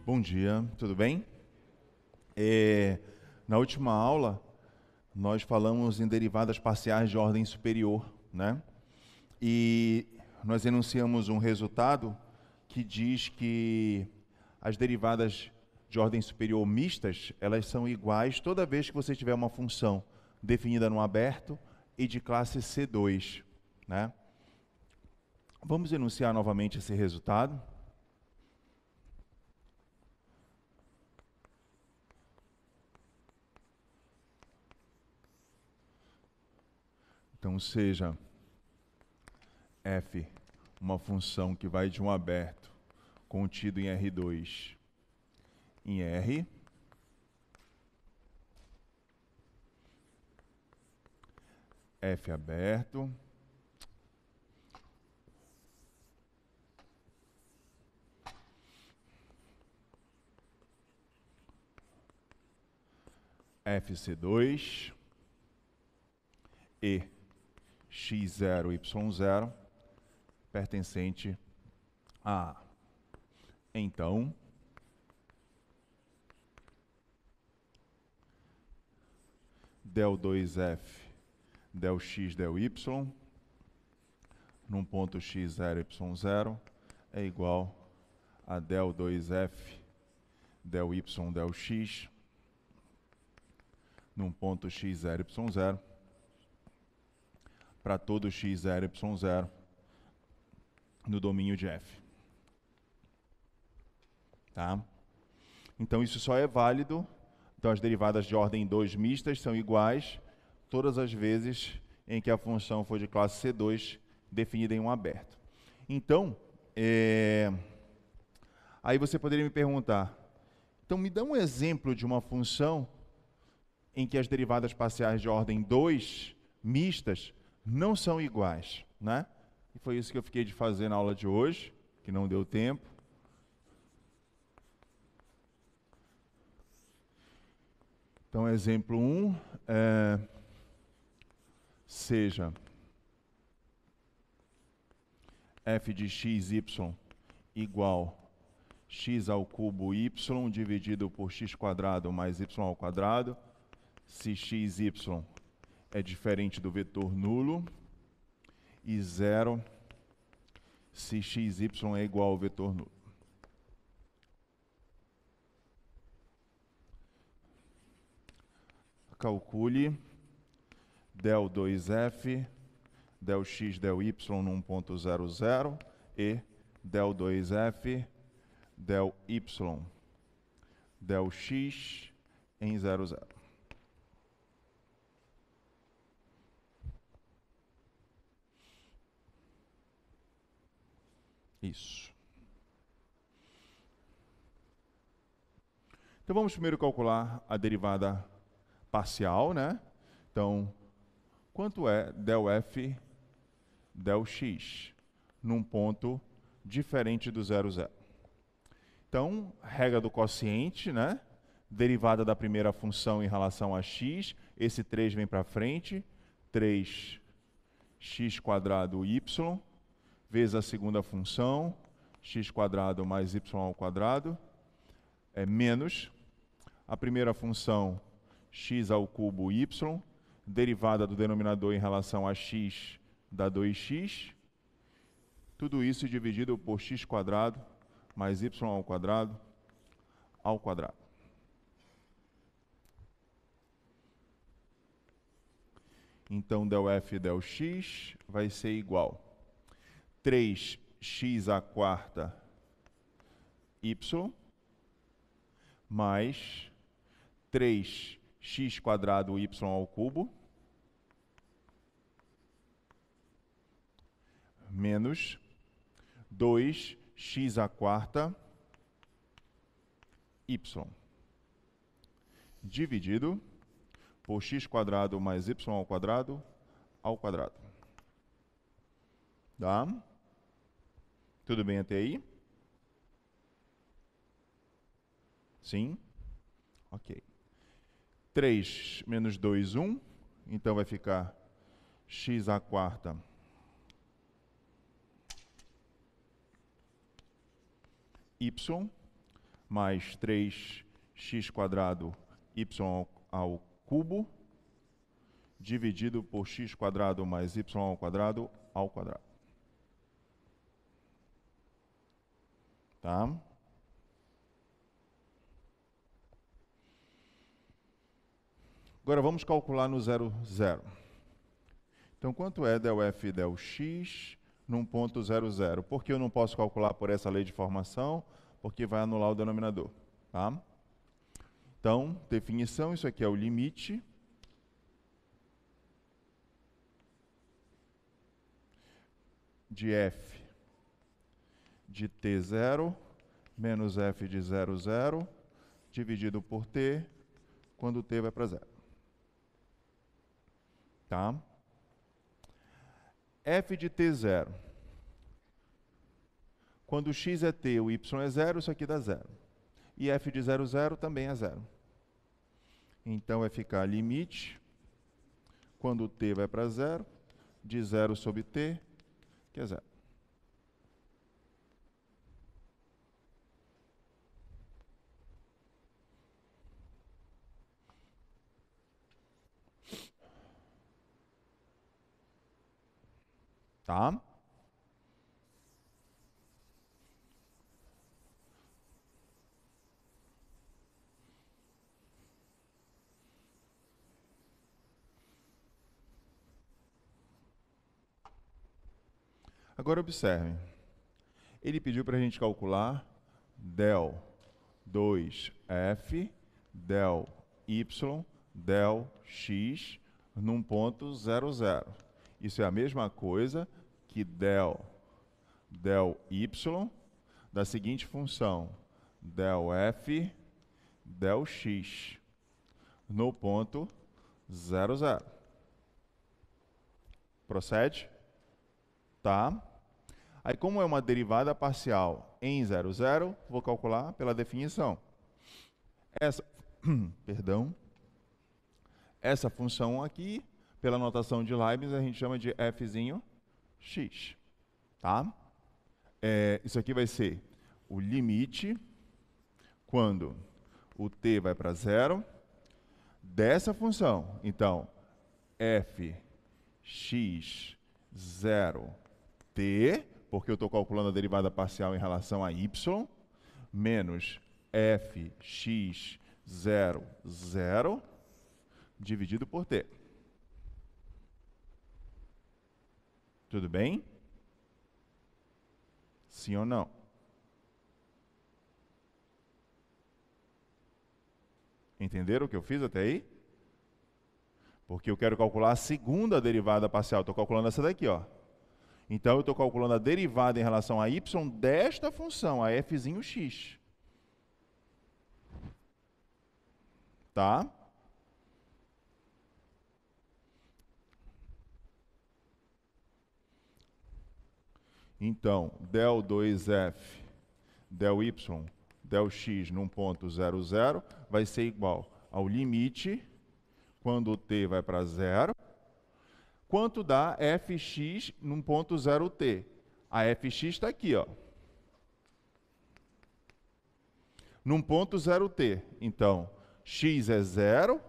Bom dia, tudo bem? Na última aula, nós falamos em derivadas parciais de ordem superior, né? E nós enunciamos um resultado que diz que as derivadas de ordem superior mistas, elas são iguais toda vez que você tiver uma função definida no aberto e de classe C2, né? Vamos enunciar novamente esse resultado. Então, seja f uma função que vai de um aberto contido em R2 em R, f aberto, fc2 e x0, y0 pertencente a A. Então, del 2f, del x, del y, num ponto x0, y0, é igual a del 2f, del y, del x, num ponto x0, y0, para todo x0, y0, no domínio de f. Tá? Então, isso só é válido. Então, as derivadas de ordem 2 mistas são iguais todas as vezes em que a função for de classe C2 definida em um aberto. Então, aí você poderia me perguntar, então me dá um exemplo de uma função em que as derivadas parciais de ordem 2 mistas não são iguais, né? E foi isso que eu fiquei de fazer na aula de hoje, que não deu tempo. Então, exemplo 1, seja f de x, y igual x ao cubo y dividido por x quadrado mais y ao quadrado, se x, y é diferente do vetor nulo, e 0 se x, y é igual ao vetor nulo. Calcule del 2f, del x, del y num ponto 0, 0 e del 2f, del y, del x em 0, 0. Isso. Então vamos primeiro calcular a derivada parcial, né? Então, quanto é del f, del x, num ponto diferente do 0, 0? Então, regra do quociente, né? Derivada da primeira função em relação a x, esse 3 vem para frente, 3x quadrado y, vezes a segunda função, x quadrado mais y ao quadrado, é menos a primeira função, x ao cubo y, derivada do denominador em relação a x dá 2x, tudo isso dividido por x quadrado mais y ao quadrado. Então, del f del x vai ser igual 3x à quarta y mais 3x quadrado y ao cubo menos 2x à quarta y dividido por x quadrado mais y ao quadrado. Tá? Tudo bem até aí? Sim? Ok. 3 menos 2, 1. Então vai ficar x à quarta y mais 3x² y ao cubo, dividido por x² mais y² ao quadrado. Tá? Agora vamos calcular no 0, 0. Então, quanto é del f e del x num ponto 0, 0? Por que eu não posso calcular por essa lei de formação? Porque vai anular o denominador. Tá? Então, definição, isso aqui é o limite de f de t0 menos f de 0, 0, dividido por t, quando t vai para 0. Tá? F de t0. Quando x é t, o y é 0, isso aqui dá 0. E f de 0, 0 também é 0. Então, vai ficar limite, quando t vai para 0, de 0 sobre t, que é 0. Tá? Agora observem. Ele pediu para a gente calcular del 2f, del y, del x num ponto 0, 0. Isso é a mesma coisa que del y da seguinte função, del f, del x no ponto 0, 0. Procede? Tá? Aí, como é uma derivada parcial em 0, 0, vou calcular pela definição. Essa função aqui, pela notação de Leibniz, a gente chama de fzinho x. Tá? Isso aqui vai ser o limite, quando o t vai para 0, dessa função. Então, fx 0t, porque eu estou calculando a derivada parcial em relação a y, menos fx 0, 0, dividido por t. Tudo bem? Sim ou não? Entenderam o que eu fiz até aí? Porque eu quero calcular a segunda derivada parcial. Estou calculando essa daqui, ó. Então, eu estou calculando a derivada em relação a y desta função, a fzinho x. Tá? Então, del 2f, del y, del x num ponto 0, 0, vai ser igual ao limite, quando o t vai para 0, quanto dá fx num ponto 0t. A fx está aqui, ó. Num ponto 0t. Então, x é 0,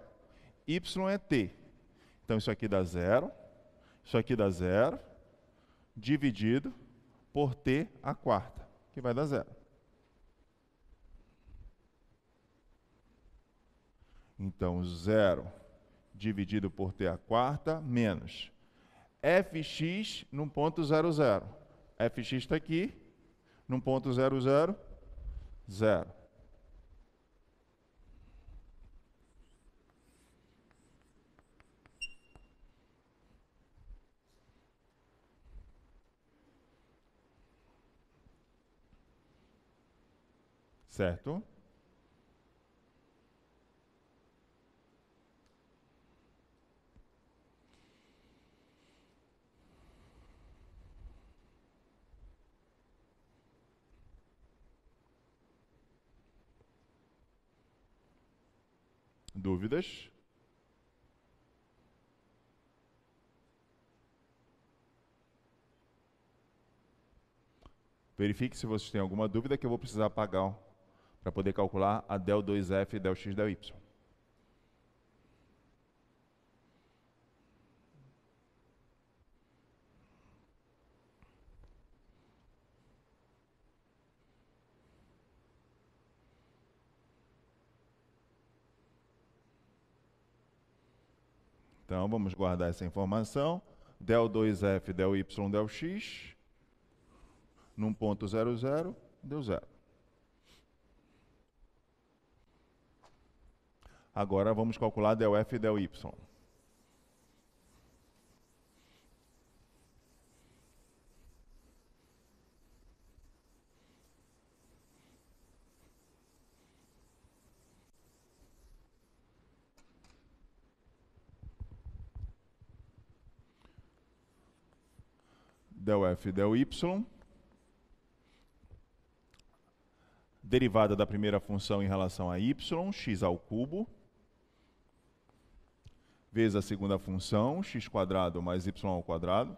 y é t. Então, isso aqui dá 0, isso aqui dá 0, dividido por t à quarta, que vai dar 0. Então, 0 dividido por t à quarta, menos fx num ponto 0, 0. Fx está aqui, num ponto 0, 0, 0. Certo? Dúvidas? Verifique se vocês têm alguma dúvida, que eu vou precisar apagar para poder calcular a del 2f, del x, del y. Então, vamos guardar essa informação. Del 2f, del y, del x, num ponto 0, 0, deu 0. Agora, vamos calcular del f e del y. Del f, del y, derivada da primeira função em relação a y, x ao cubo, vezes a segunda função, x² mais y ao quadrado,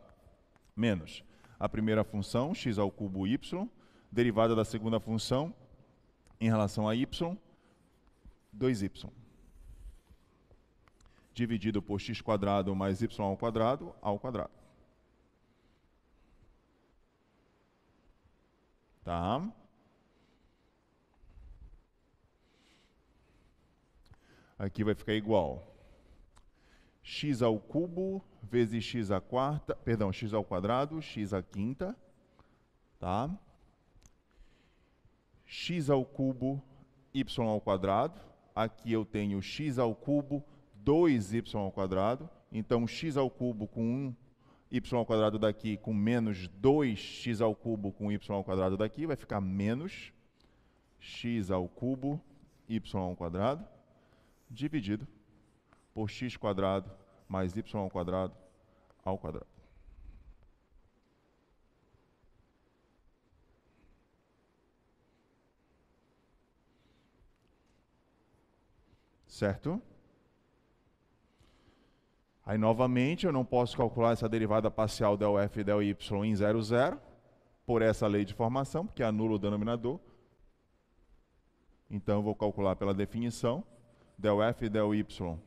menos a primeira função, x ao cubo y, derivada da segunda função em relação a y, 2y, dividido por x² mais y ao quadrado. Tá? Aqui vai ficar igual x ao cubo vezes x à quarta, perdão, x ao quadrado, x à quinta, tá? X ao cubo, y ao quadrado. Aqui eu tenho x ao cubo, 2y ao quadrado. Então, x ao cubo com 1 y ao quadrado daqui, com menos 2x ao cubo com y ao quadrado daqui, vai ficar menos x ao cubo, y ao quadrado, dividido por x² mais y ao quadrado. Certo? Aí, novamente, eu não posso calcular essa derivada parcial del f e del y em 0, 0, por essa lei de formação, porque anula o denominador. Então, eu vou calcular pela definição. Del f e del y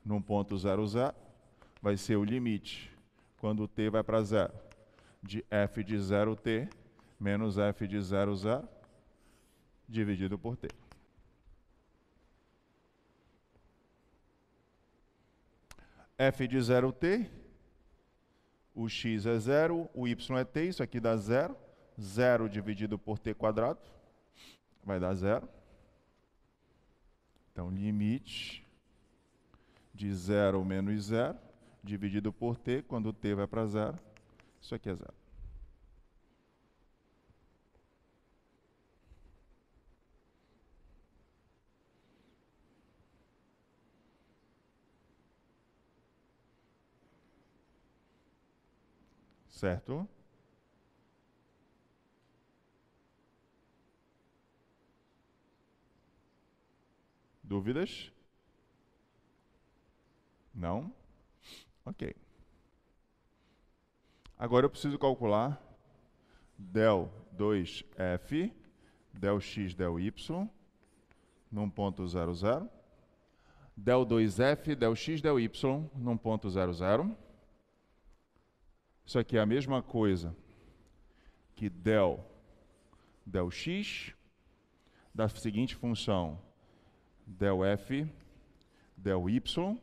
num ponto 0, 0, vai ser o limite, quando t vai para 0, de f de 0t menos f de 0, 0, dividido por t. F de 0t, o x é 0, o y é t, isso aqui dá 0. 0 dividido por t², vai dar 0. Então, limite de 0 menos 0, dividido por t, quando t vai para 0, isso aqui é 0. Certo? Dúvidas? Não? Ok. Agora eu preciso calcular del 2f, del x, del y, num ponto 0, 0. Del 2f, del x, del y, num ponto 0, 0. Isso aqui é a mesma coisa que del x, da seguinte função, del f, del y,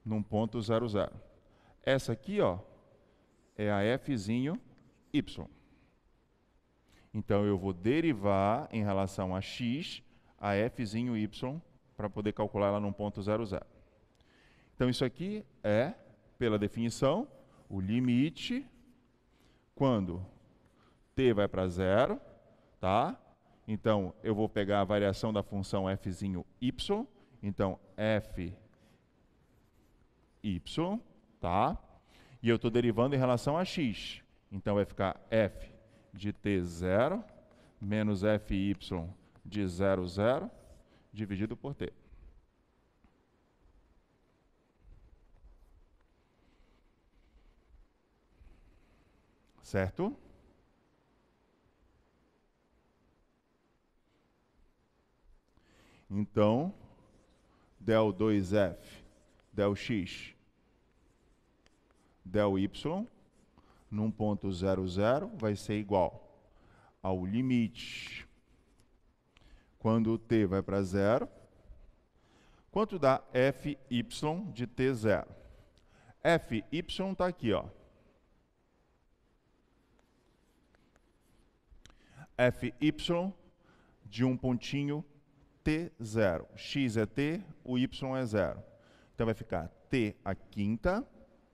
num ponto 0, 0. Essa aqui, ó, é a fzinho y. Então, eu vou derivar em relação a x, a fzinho y, para poder calcular ela num ponto 0, 0. Então, isso aqui é, pela definição, o limite quando t vai para 0, tá? Então, eu vou pegar a variação da função fzinho y, então f y, tá? E eu estou derivando em relação a x. Então, vai ficar f de t 0 menos fy de 0, 0, dividido por t. Certo? Então, del 2f, del x, del y, num ponto 0, 0, vai ser igual ao limite, quando o t vai para 0, quanto dá fy de t0? Fy está aqui, ó. Fy de um pontinho t0. X é t, o y é 0. Então vai ficar t à quinta,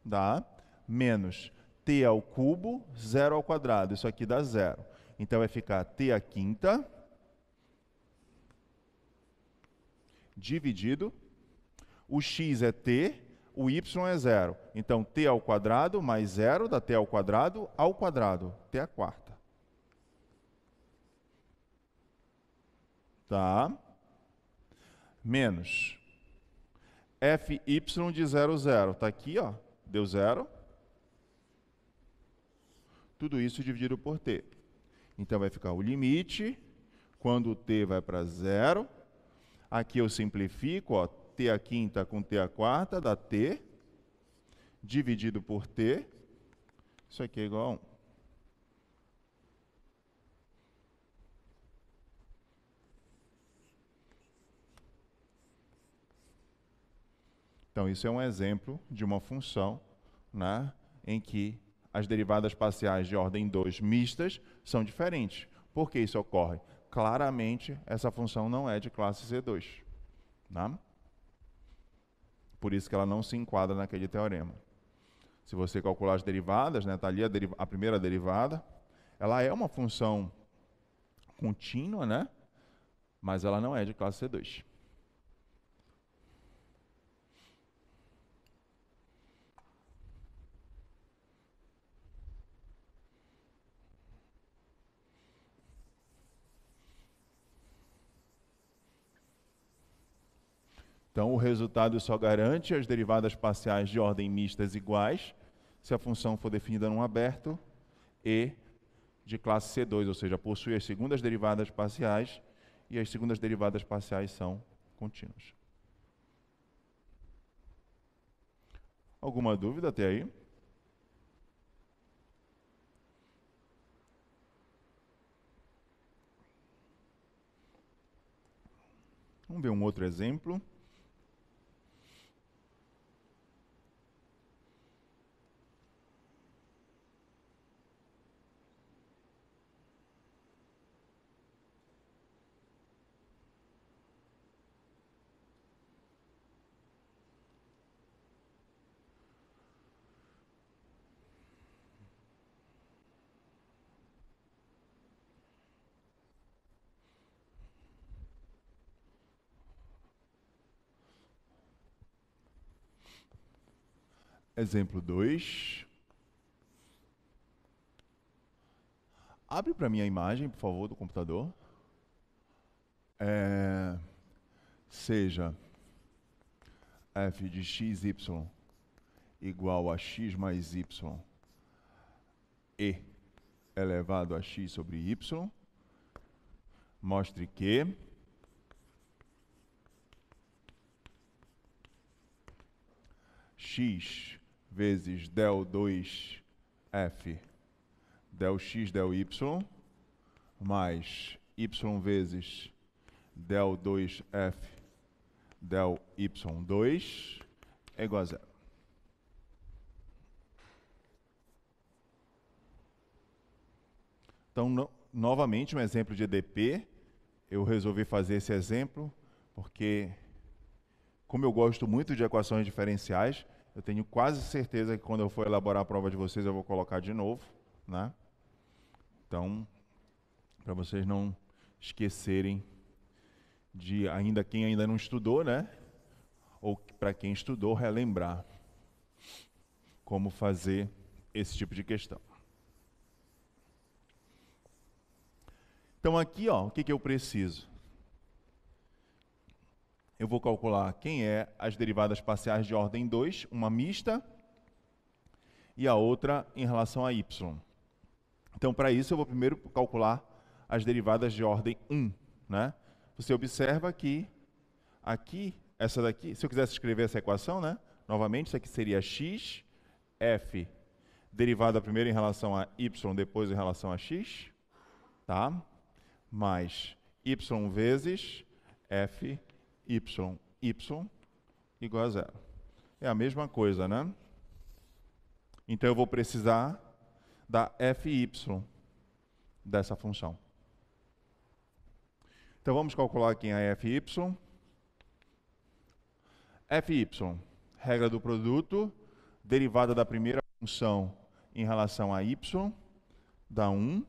dá, menos t ao cubo, 0 ao quadrado. Isso aqui dá 0. Então vai ficar t à quinta dividido. O x é t, o y é 0. Então t ao quadrado mais 0 dá t ao quadrado, t à quarta. Tá? Menos fy de 0, 0. Está aqui, ó, deu 0. Tudo isso dividido por t. Então vai ficar o limite, quando o t vai para 0. Aqui eu simplifico, ó, t à quinta com t à quarta dá t, dividido por t. Isso aqui é igual a 1. Então, isso é um exemplo de uma função, né, em que as derivadas parciais de ordem 2 mistas são diferentes. Por que isso ocorre? Claramente, essa função não é de classe C2. Né? Por isso que ela não se enquadra naquele teorema. Se você calcular as derivadas, né, tá ali a primeira derivada, ela é uma função contínua, né, mas ela não é de classe C2. Então, o resultado só garante as derivadas parciais de ordem mistas iguais se a função for definida num aberto e de classe C2, ou seja, possui as segundas derivadas parciais e as segundas derivadas parciais são contínuas. Alguma dúvida até aí? Vamos ver um outro exemplo. Exemplo 2. Abre para mim a imagem, por favor, do computador. Seja f de xy igual a x mais y e elevado a x sobre y, mostre que x vezes del 2f del x del y mais y vezes del 2f del y2 é igual a 0. Então, novamente, um exemplo de EDP. Eu resolvi fazer esse exemplo porque, como eu gosto muito de equações diferenciais, eu tenho quase certeza que quando eu for elaborar a prova de vocês, eu vou colocar de novo, né? Então, para vocês não esquecerem de quem ainda não estudou, né? Ou para quem estudou, relembrar como fazer esse tipo de questão. Então aqui, ó, o que eu preciso? Eu vou calcular quem é as derivadas parciais de ordem 2, uma mista, e a outra em relação a y. Então, para isso, eu vou primeiro calcular as derivadas de ordem 1. Né? Você observa que Aqui, essa daqui, se eu quisesse escrever essa equação, né? Novamente, isso aqui seria x, f, derivada primeiro em relação a y, depois em relação a x, tá? Mais y vezes f, y, y, igual a zero. É a mesma coisa, né? Então, eu vou precisar da fy dessa função. Então, vamos calcular aqui a fy. Fy, regra do produto, derivada da primeira função em relação a y, dá 1,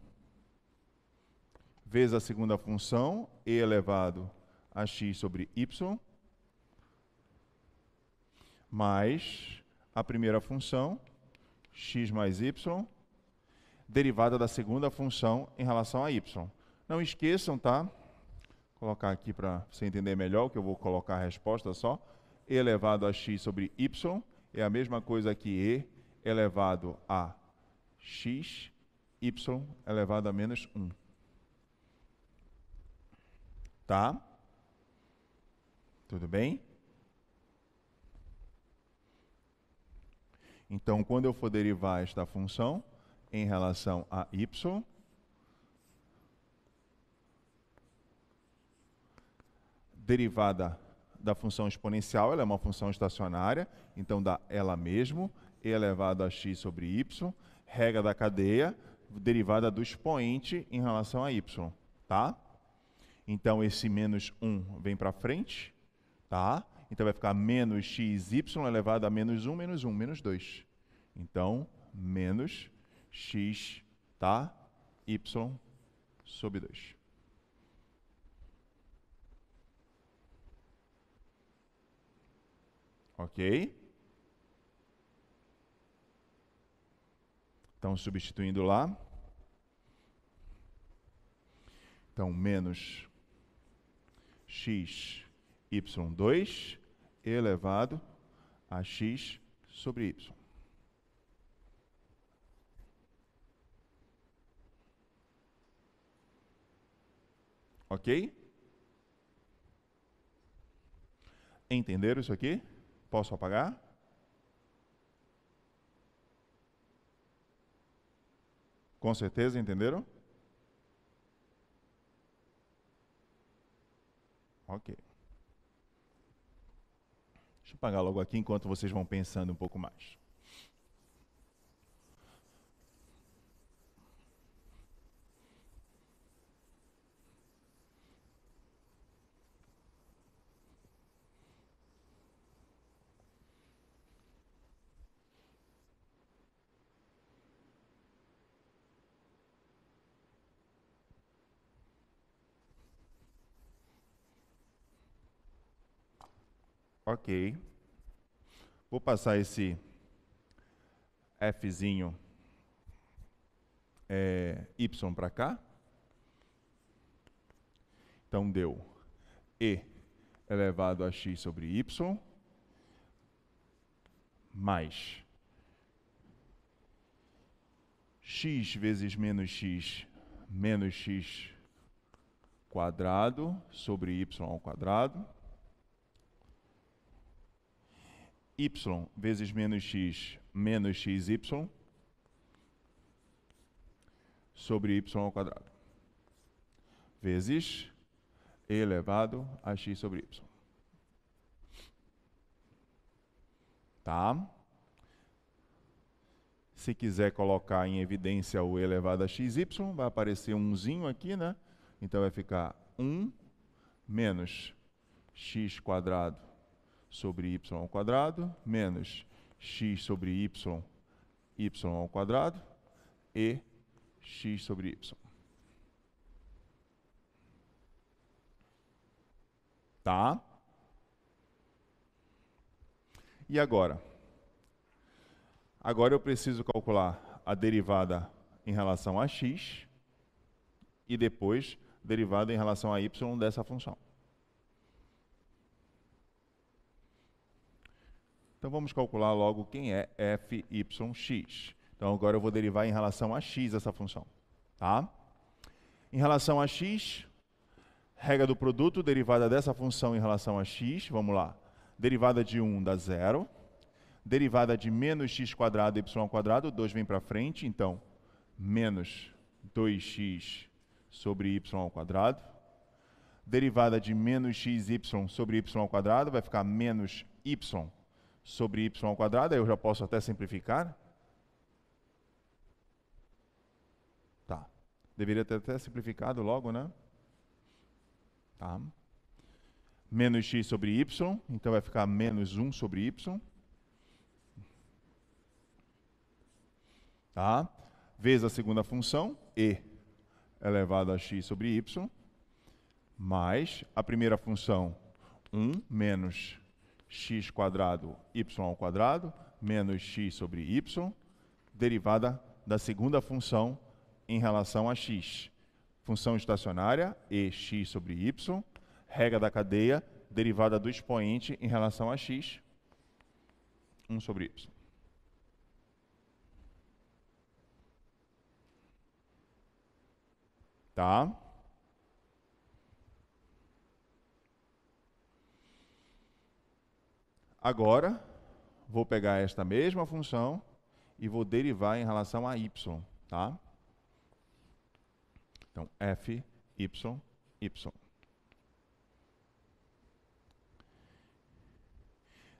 vezes a segunda função, e elevado a x sobre y, mais a primeira função, x mais y, derivada da segunda função em relação a y. Não esqueçam, tá? Vou colocar aqui para você entender melhor, que eu vou colocar a resposta só. E elevado a x sobre y é a mesma coisa que e elevado a x, y elevado a menos 1. Tá? Tudo bem? Então, quando eu for derivar esta função em relação a y, derivada da função exponencial, ela é uma função estacionária, então dá ela mesmo, e elevado a x sobre y, regra da cadeia, derivada do expoente em relação a y, tá? Então, esse menos 1 vem para frente, tá? Então, vai ficar menos xy elevado a menos 1, menos 2. Então, menos x, tá? Y sobre 2. Ok? Então, substituindo lá. Então, menos x, y2 elevado a x sobre y. Ok? Entenderam isso aqui? Posso apagar? Com certeza entenderam? Ok. Deixa eu apagar logo aqui enquanto vocês vão pensando um pouco mais. Ok. Vou passar esse fzinho y para cá. Então, deu e elevado a x sobre y mais x vezes menos x quadrado sobre y ao quadrado, y vezes menos xy sobre y ao quadrado, vezes e elevado a x sobre y. Tá? Se quiser colocar em evidência o e elevado a xy, vai aparecer umzinho aqui, né? Então vai ficar 1 menos x quadrado sobre y ao quadrado, menos x sobre y ao quadrado, e x sobre y. Tá? E agora? Agora eu preciso calcular a derivada em relação a x e depois derivada em relação a y dessa função. Então vamos calcular logo quem é fyx. Então agora eu vou derivar em relação a x essa função. Tá? Em relação a x, Regra do produto, derivada dessa função em relação a x, vamos lá. Derivada de 1 dá 0. Derivada de menos x quadrado, y quadrado, 2 vem para frente, então, menos 2x sobre y ao quadrado. Derivada de menos xy sobre y ao quadrado vai ficar menos y sobre y ao quadrado, aí eu já posso até simplificar. Tá. Deveria ter até simplificado logo, né? Tá. Menos x sobre y, então vai ficar menos 1 sobre y. Tá? Vezes a segunda função, e elevado a x sobre y, mais a primeira função, 1 menos x quadrado y ao quadrado, menos x sobre y, derivada da segunda função em relação a x. Função estacionária, e x sobre y, regra da cadeia, derivada do expoente em relação a x, 1 sobre y. Tá? Agora, vou pegar esta mesma função e vou derivar em relação a y, tá? Então, f, y, y.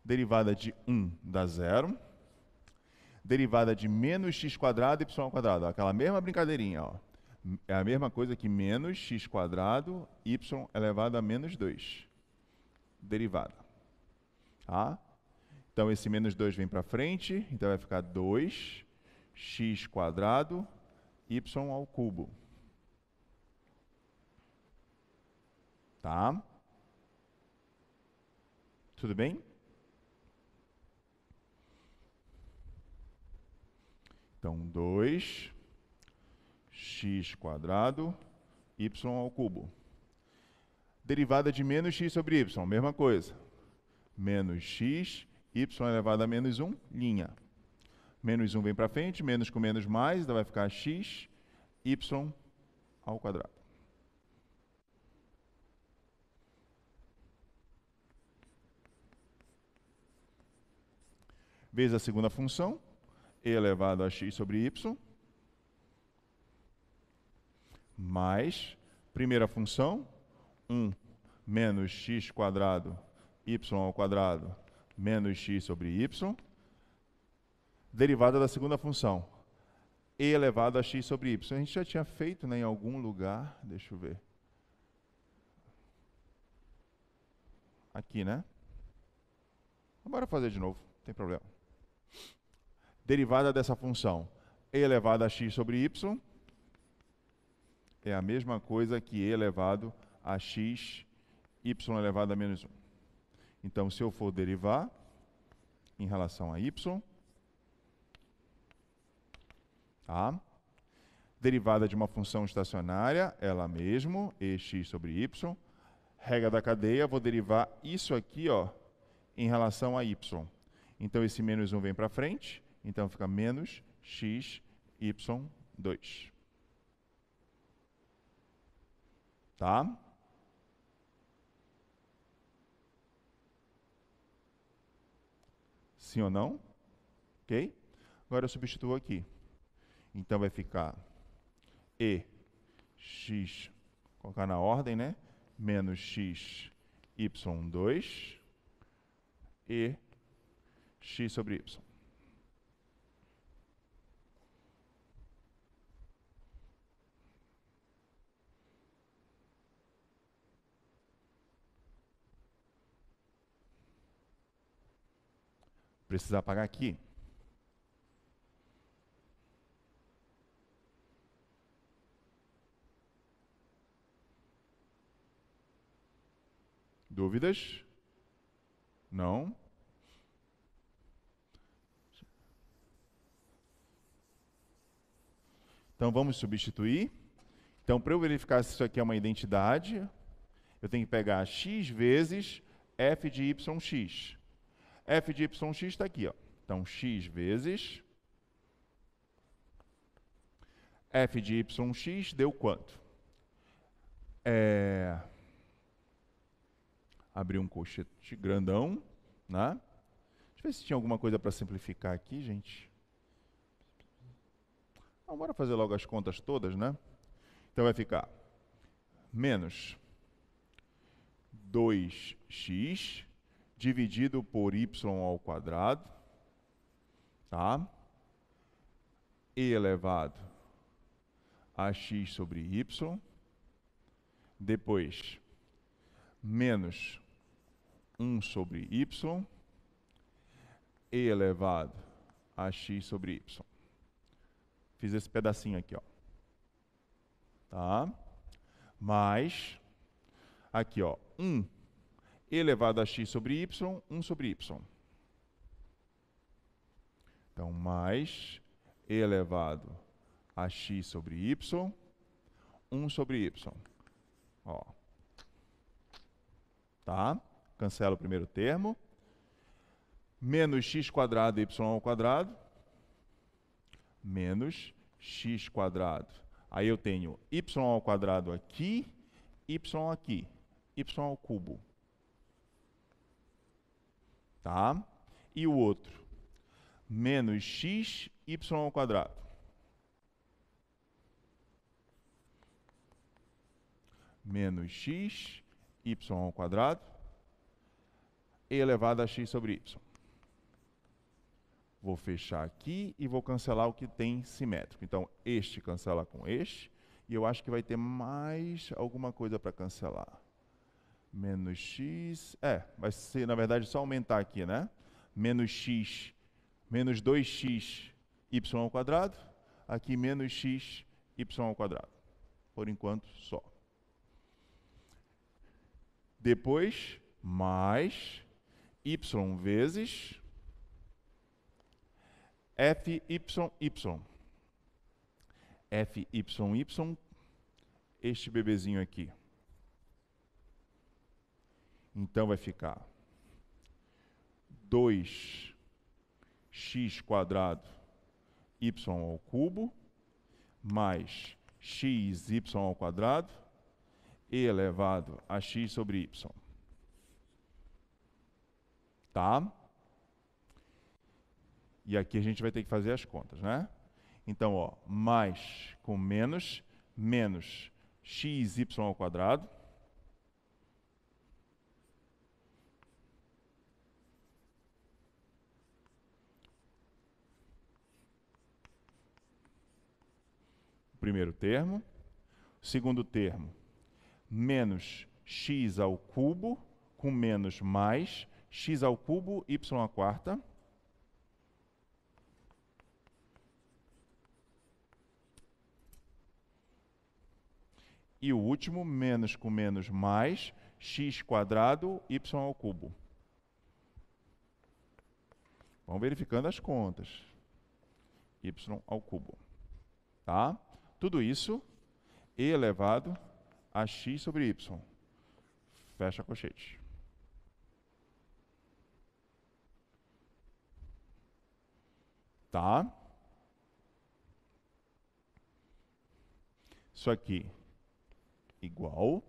Derivada de 1 dá 0. Derivada de menos x quadrado, y ao quadrado. Aquela mesma brincadeirinha, ó. É a mesma coisa que menos x quadrado, y elevado a menos 2. Derivada. Tá? Então, esse menos 2 vem para frente, então vai ficar 2x quadrado, y ao cubo. Tá? Tudo bem? Então, 2x quadrado, y ao cubo. Derivada de menos x sobre y, mesma coisa. Menos x, y elevado a menos 1, linha. Menos 1 vem para frente, menos com menos mais, então vai ficar x, y ao quadrado. Vezes a segunda função, e elevado a x sobre y, mais primeira função, 1 menos x quadrado, y ao quadrado, menos x sobre y, derivada da segunda função, e elevado a x sobre y. A gente já tinha feito, né, em algum lugar, deixa eu ver. Aqui, né? Bora fazer de novo, não tem problema. Derivada dessa função, e elevado a x sobre y, é a mesma coisa que e elevado a x, y elevado a menos 1. Então, se eu for derivar em relação a y, tá? Derivada de uma função estacionária, ela mesmo, ex sobre y. Regra da cadeia, vou derivar isso aqui, ó, em relação a y. Então, esse menos 1 vem para frente, então fica menos x, y, 2. Tá? Sim ou não? Ok? Agora eu substituo aqui. Então vai ficar e x, colocar na ordem, né? Menos x, y, 2 e x sobre y. Precisa apagar aqui. Dúvidas? Não? Então vamos substituir. Então, para eu verificar se isso aqui é uma identidade, eu tenho que pegar x vezes f de yx. F de yx está aqui, ó. Então, x vezes f de yx deu quanto? abrir um colchete grandão, né? Deixa eu ver se tinha alguma coisa para simplificar aqui, gente. Então, bora fazer logo as contas todas, né? Então vai ficar menos 2x dividido por y ao quadrado, tá? E elevado a x sobre y. Depois, menos 1 sobre y, e elevado a x sobre y. Fiz esse pedacinho aqui, ó. Tá? Mais, aqui, ó, 1 elevado a x sobre y, 1 sobre y. Então, mais e elevado a x sobre y, 1 sobre y. Ó. Tá? Cancela o primeiro termo. Menos x quadrado y ao quadrado. Menos x quadrado. Aí eu tenho y ao quadrado aqui, y aqui, y ao cubo. Tá? E o outro? Menos x, y ao quadrado. Menos x, y ao quadrado, e elevado a x sobre y. Vou fechar aqui e vou cancelar o que tem simétrico. Então, este cancela com este, e eu acho que vai ter mais alguma coisa para cancelar. Menos x, vai ser, na verdade, só aumentar aqui, né? Menos x, menos 2x, y ao quadrado, aqui menos x, y ao quadrado. Por enquanto, só. Depois, mais y vezes FYY. FYY, este bebezinho aqui. Então vai ficar 2x quadrado y ao cubo mais xy ao quadrado e elevado a x sobre y. Tá? E aqui a gente vai ter que fazer as contas, né? Então, ó, mais com menos, menos xy ao quadrado. Primeiro termo. Segundo termo, menos x ao cubo, com menos mais x ao cubo, y à quarta. E o último, menos com menos mais x quadrado, y ao cubo. Vamos verificando as contas. Y ao cubo. Tá? Tudo isso e elevado a x sobre y. Fecha colchete. Tá? Isso aqui igual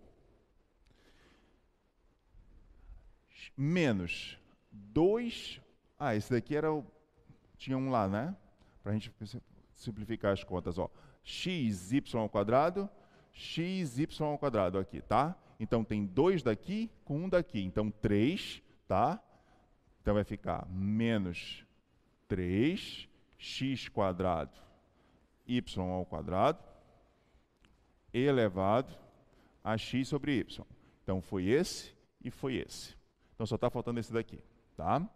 menos 2. Esse daqui era o... tinha um lá, né? Para a gente simplificar as contas, ó. Xy ao quadrado, xy ao quadrado aqui, tá? Então tem 2 daqui com 1 daqui. Então 3, tá? Então vai ficar menos 3 x quadrado y ao quadrado elevado a x sobre y. Então foi esse e foi esse. Então só está faltando esse daqui, tá?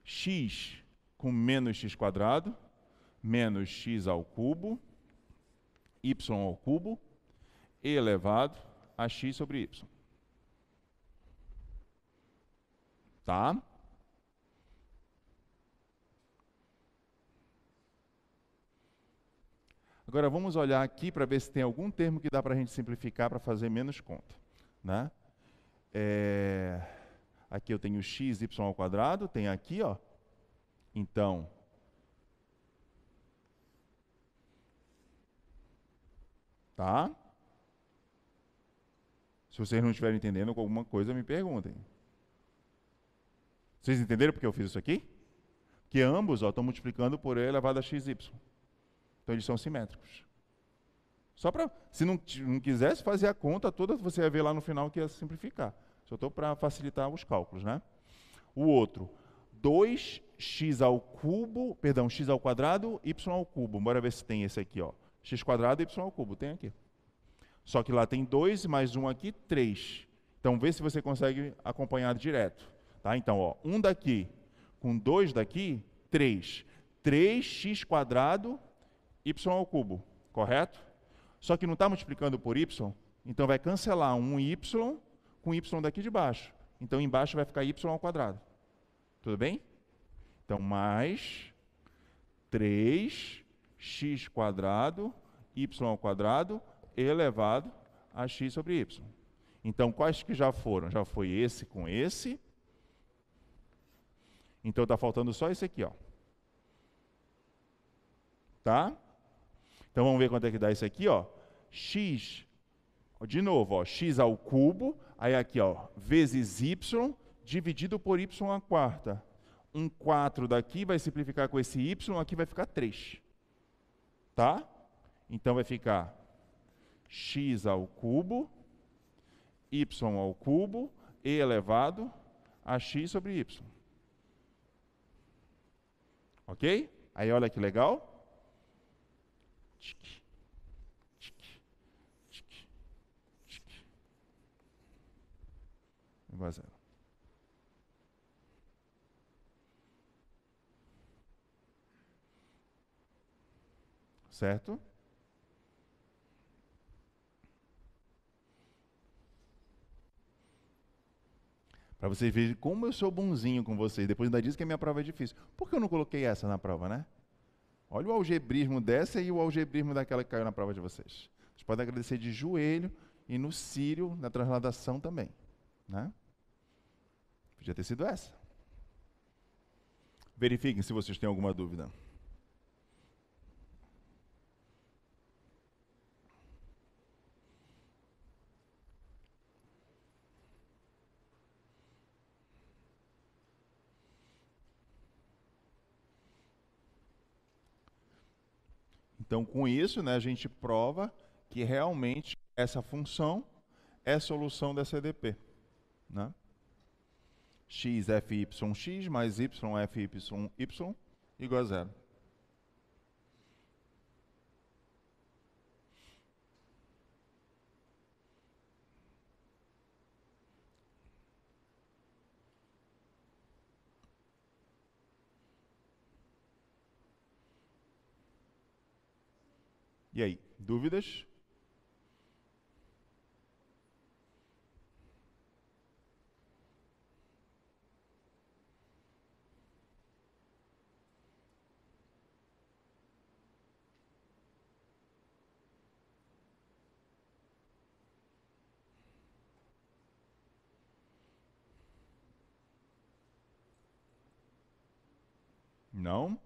X com menos x quadrado, menos x ao cubo, y ao cubo, elevado a x sobre y. Tá? Agora vamos olhar aqui para ver se tem algum termo que dá para a gente simplificar para fazer menos conta, né? Aqui eu tenho x, y ao quadrado, tem aqui, ó. Então, tá? Se vocês não estiverem entendendo alguma coisa, me perguntem. Vocês entenderam porque eu fiz isso aqui? Que ambos estão multiplicando por E elevado a xy. Então eles são simétricos. Só para, se não quisesse fazer a conta toda, você vai ver lá no final que ia simplificar. Só estou para facilitar os cálculos, né? O outro, 2x ao cubo, perdão, x ao quadrado, y ao cubo. Bora ver se tem esse aqui, ó. X quadrado, y ao cubo, tem aqui. Só que lá tem 2 mais 1 aqui, 3. Então vê se você consegue acompanhar direto. Tá? Então, ó, 1 daqui com 2 daqui, 3. 3x quadrado, y ao cubo, correto? Só que não está multiplicando por y, então vai cancelar um y com y daqui de baixo. Então embaixo vai ficar y ao quadrado. Tudo bem? Então, mais 3x quadrado, y ao quadrado, elevado a x sobre y. Então, quais que já foram? Já foi esse com esse. Então, está faltando só esse aqui, ó. Tá? Então, vamos ver quanto é que dá isso aqui, ó. X, de novo, ó, x ao cubo, aí aqui, ó, vezes y, dividido por y à quarta. 4 daqui vai simplificar com esse y, aqui vai ficar 3. Tá? Então, vai ficar x ao cubo, y ao cubo, e elevado a x sobre y. Ok? Aí olha que legal. Igual a zero. Certo? Para vocês verem como eu sou bonzinho com vocês. Depois ainda diz que a minha prova é difícil. Por que eu não coloquei essa na prova, né? Olha o algebrismo dessa e o algebrismo daquela que caiu na prova de vocês. Vocês podem agradecer de joelho e no círio, na transladação também. Né? Podia ter sido essa. Verifiquem se vocês têm alguma dúvida. Então, com isso, né, a gente prova que realmente essa função é solução dessa EDP. Né? X fyx mais y fyy igual a zero. E aí, dúvidas? Não?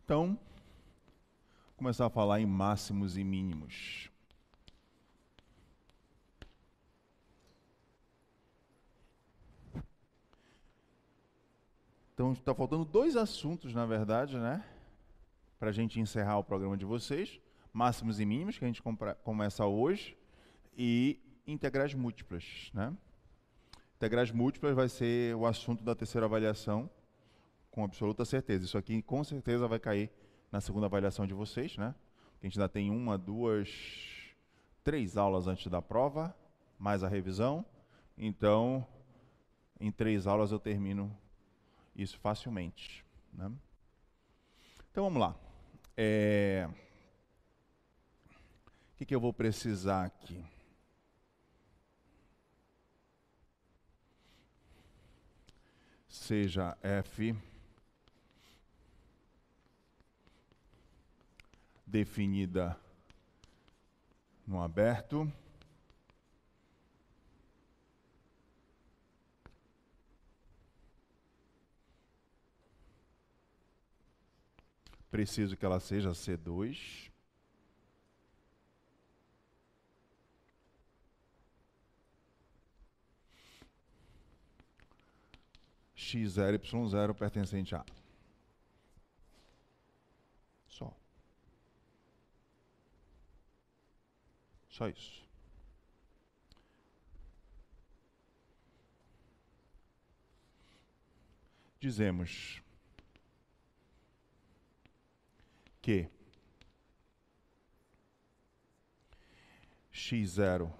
Então, começar a falar em máximos e mínimos. Então, está faltando 2 assuntos, na verdade, né? Para a gente encerrar o programa de vocês. Máximos e mínimos, que a gente começa hoje, e integrais múltiplas, né? Integrais múltiplas vai ser o assunto da terceira avaliação, com absoluta certeza. Isso aqui, com certeza, vai cair na segunda avaliação de vocês, né? A gente ainda tem 1, 2, 3 aulas antes da prova, mais a revisão. Então, em 3 aulas eu termino isso facilmente, né? Então vamos lá. O que eu vou precisar aqui? Seja f definida no aberto, preciso que ela seja C2. X0, Y0 pertencente a A. Só isso. Dizemos que X0,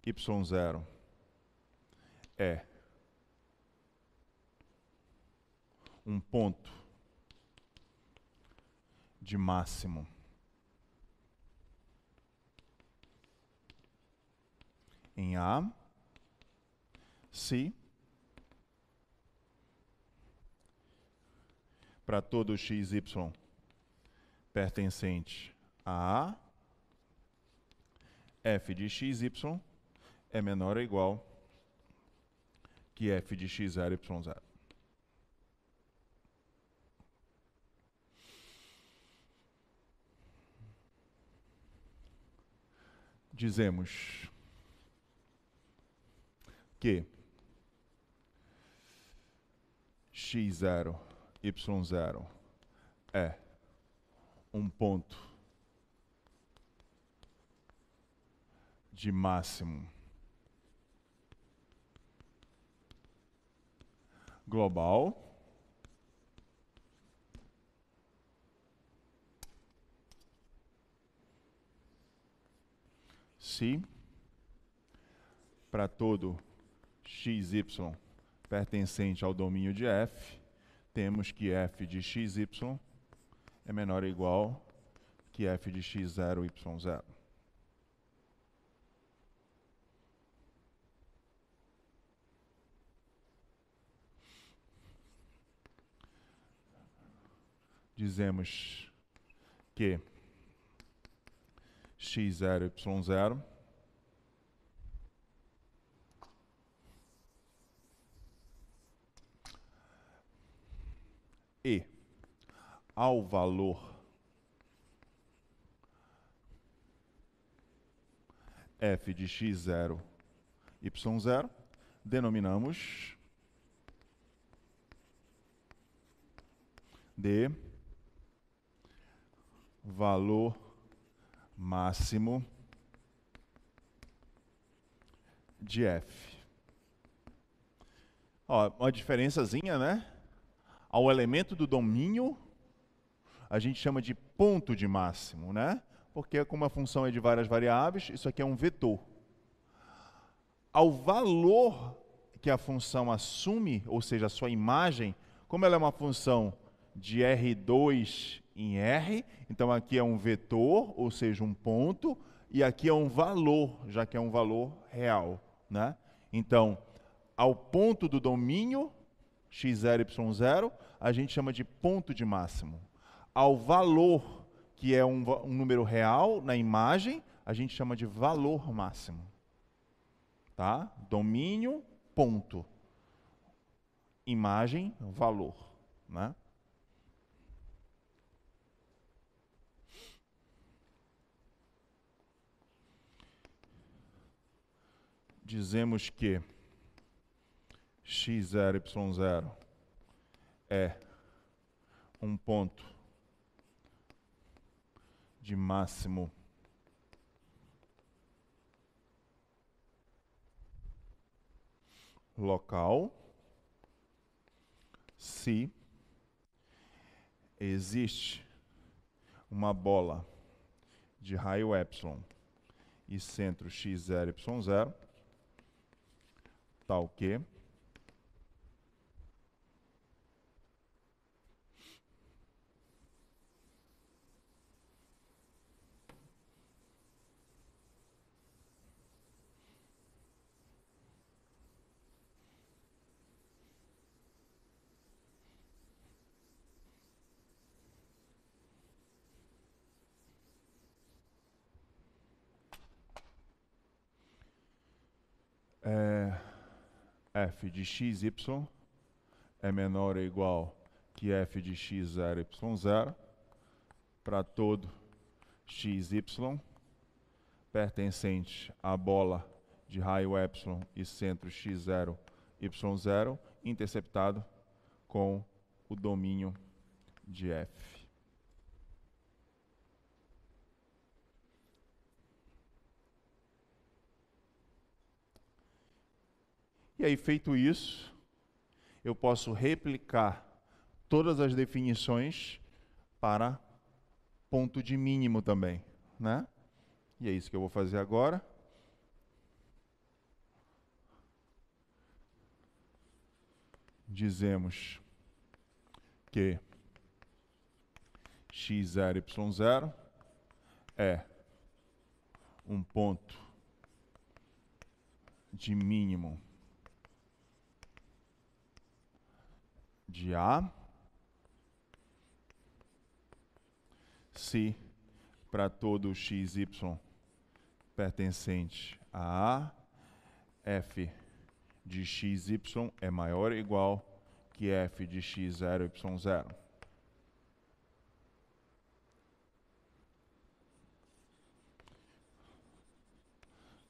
Y0 é um ponto de máximo em A, se para todo xy pertencente a A, f de xy é menor ou igual que f de x0, y0. Dizemos que x0, y0 é um ponto de máximo global se para todo xy pertencente ao domínio de f, temos que f de xy é menor ou igual que f de x0, y0. Dizemos que x0, y0 e ao valor f de x0, y0, denominamos de valor máximo de f. Ó, uma diferençazinha, né? Ao elemento do domínio, a gente chama de ponto de máximo, né? Porque como a função é de várias variáveis, isso aqui é um vetor. Ao valor que a função assume, ou seja, a sua imagem, como ela é uma função de R2 em R, então aqui é um vetor, ou seja, um ponto, e aqui é um valor, já que é um valor real, né? Então, ao ponto do domínio, x0, y0, a gente chama de ponto de máximo. Ao valor, que é um número real na imagem, a gente chama de valor máximo. Tá? Domínio, ponto. Imagem, valor, né? Dizemos que x0, y0 é um ponto de máximo local se existe uma bola de raio epsilon e centro x0, y0, tal que f de xy é menor ou igual que f de x0, y0 para todo xy pertencente à bola de raio epsilon e centro x0, y0, interceptado com o domínio de f. E aí, feito isso, eu posso replicar todas as definições para ponto de mínimo também, né? E é isso que eu vou fazer agora. Dizemos que x0, y0 é um ponto de mínimo de A, se para todo xy pertencente a A, f de xy é maior ou igual que f de x0, y0.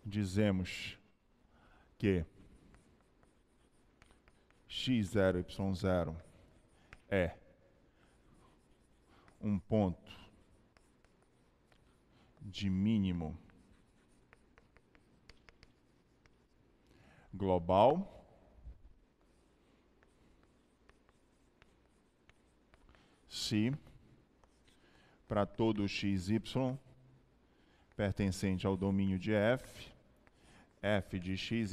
Dizemos que x0, y0 é um ponto de mínimo global se para todo xy pertencente ao domínio de f, f de xy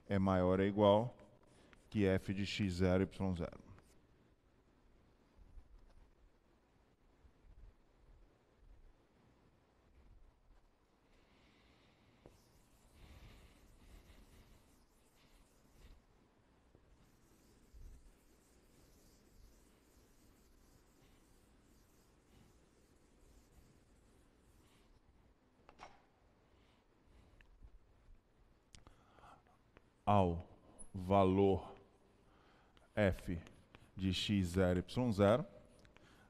é maior ou igual que f de x0, y0. Ao valor f de x0, y0,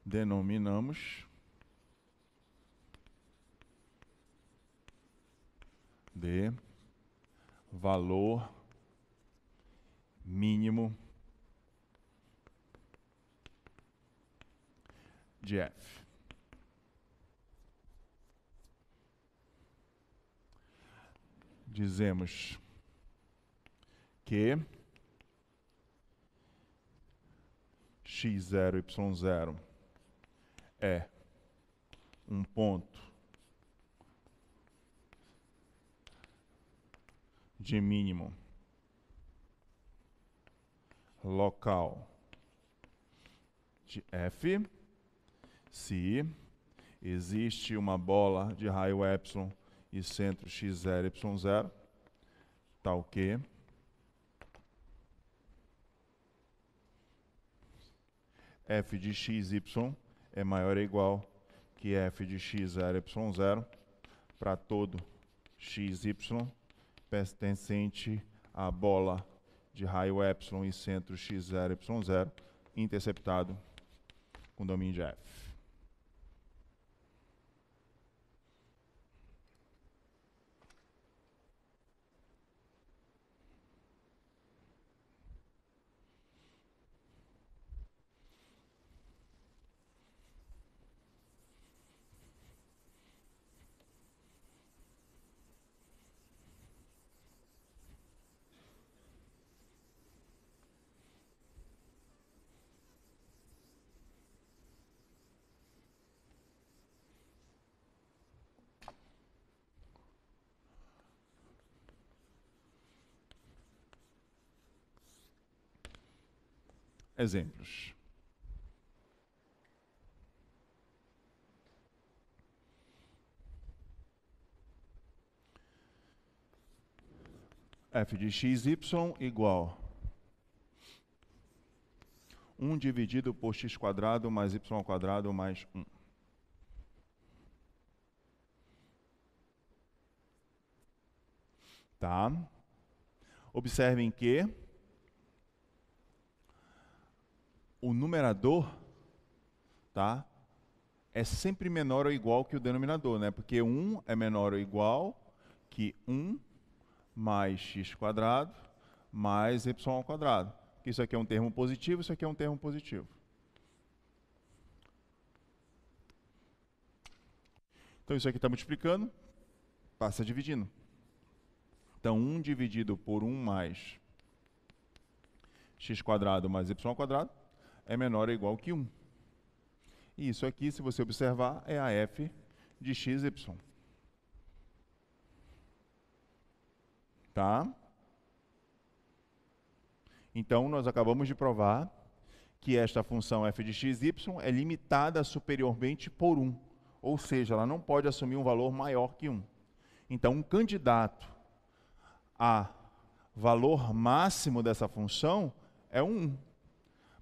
denominamos de valor mínimo de f. Dizemos que x0, y0 é um ponto de mínimo local de f se existe uma bola de raio epsilon e centro x0, y0, tal que f de xy é maior ou igual que f de x0, y0 para todo xy pertencente à bola de raio epsilon e centro x0, y0, interceptado com domínio de f. exemplos. F de xy igual 1 dividido por x² mais y² mais 1. Tá? Observem que o numerador, tá, é sempre menor ou igual que o denominador, né? Porque 1 é menor ou igual que 1 mais x² mais y². Isso aqui é um termo positivo, isso aqui é um termo positivo. Então isso aqui está multiplicando, passa dividindo. Então 1 dividido por 1 mais x² mais y² é menor ou igual que 1. E isso aqui, se você observar, é a f de xy. Tá? Então, nós acabamos de provar que esta função f de xy é limitada superiormente por 1. Ou seja, ela não pode assumir um valor maior que 1. Então, um candidato a valor máximo dessa função é 1.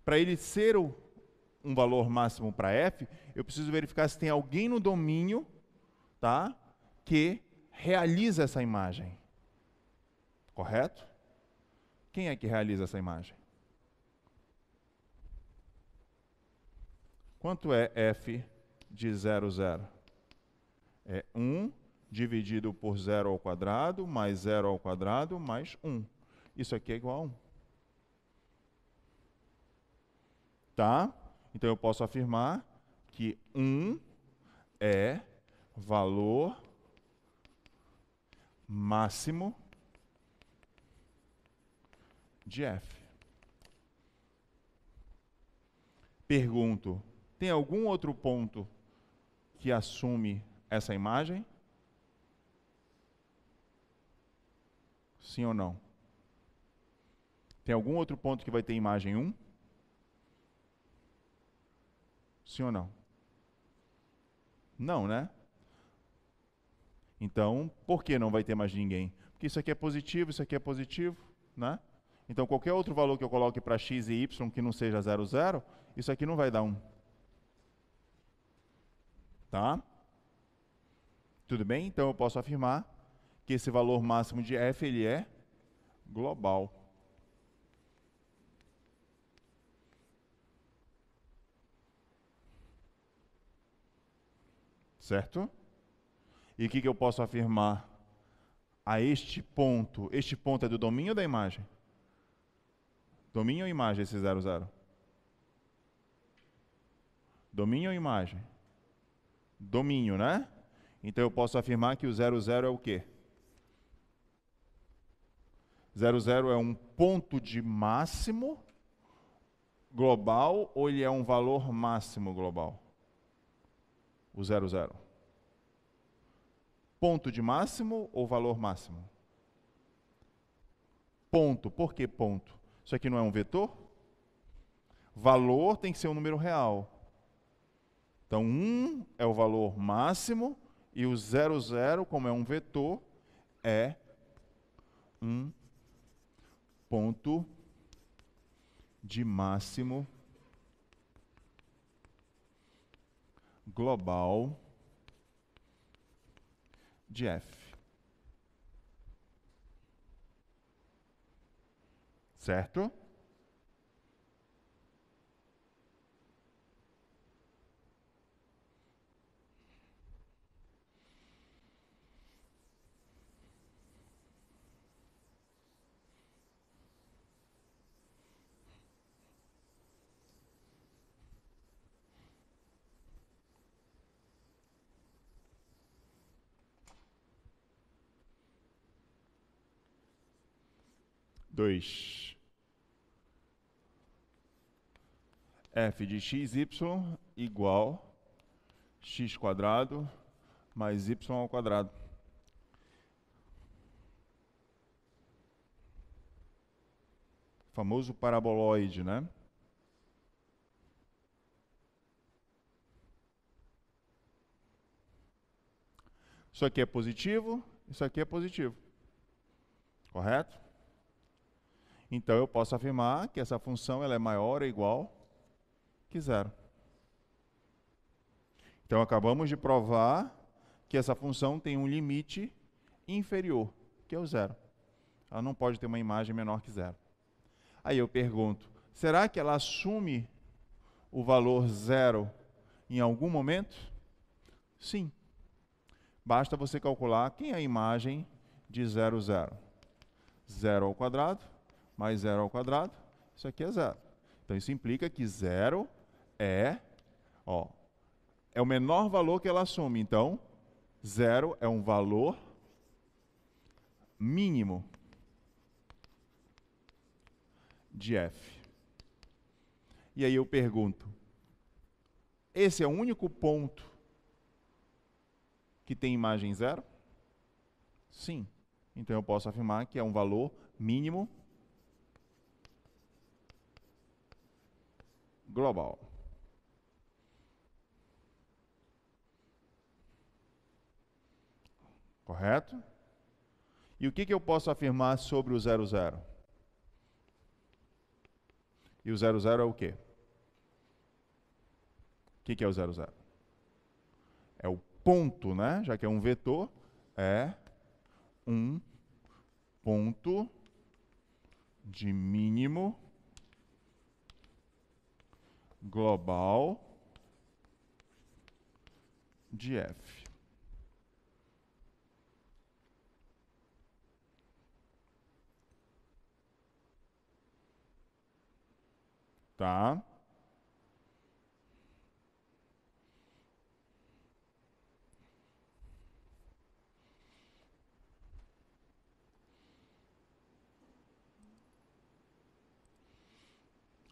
Para ele ser um valor máximo para f, eu preciso verificar se tem alguém no domínio, tá, que realiza essa imagem. Correto? Quem é que realiza essa imagem? Quanto é f de 0, 0? É 1 dividido por 0² mais 0² mais 1. Isso aqui é igual a 1. Tá? Então eu posso afirmar que 1 é valor máximo de f. Pergunto, tem algum outro ponto que assume essa imagem? Sim ou não? Tem algum outro ponto que vai ter imagem 1? Sim ou não? Não, né? Então, por que não vai ter mais ninguém? Porque isso aqui é positivo, isso aqui é positivo, né? Então, qualquer outro valor que eu coloque para x e y que não seja 0, 0, isso aqui não vai dar 1. Tá? Tudo bem? Então, eu posso afirmar que esse valor máximo de f ele é global. Certo? E o que eu posso afirmar a este ponto? Este ponto é do domínio da imagem? Domínio ou imagem esse 0, 0? Domínio ou imagem? Domínio, né? Então eu posso afirmar que o 0, 0 é o quê? 0, 0 é um ponto de máximo global ou ele é um valor máximo global? O 0, 0. Ponto de máximo ou valor máximo? Ponto. Por que ponto? Isso aqui não é um vetor? Valor tem que ser um número real. Então, 1 é o valor máximo e o 0, 0, como é um vetor, é um ponto de máximo global de f. Certo? Dois. F de xy igual x² mais y². Famoso paraboloide, né? Isso aqui é positivo, isso aqui é positivo. Correto? Então, eu posso afirmar que essa função ela é maior ou igual que zero. Então, acabamos de provar que essa função tem um limite inferior, que é o zero. Ela não pode ter uma imagem menor que zero. Aí eu pergunto, será que ela assume o valor zero em algum momento? Sim. Basta você calcular quem é a imagem de 0, 0. 0 ao quadrado mais 0 ao quadrado, isso aqui é zero. Então, isso implica que zero é o menor valor que ela assume. Então, zero é um valor mínimo de f. E aí eu pergunto, esse é o único ponto que tem imagem zero? Sim. Então, eu posso afirmar que é um valor mínimo global. Correto? E o que eu posso afirmar sobre o 0, 0? E o 0, 0 é o quê? O que é o 0, 0? É o ponto, né? Já que é um vetor, é um ponto de mínimo global de f. Tá?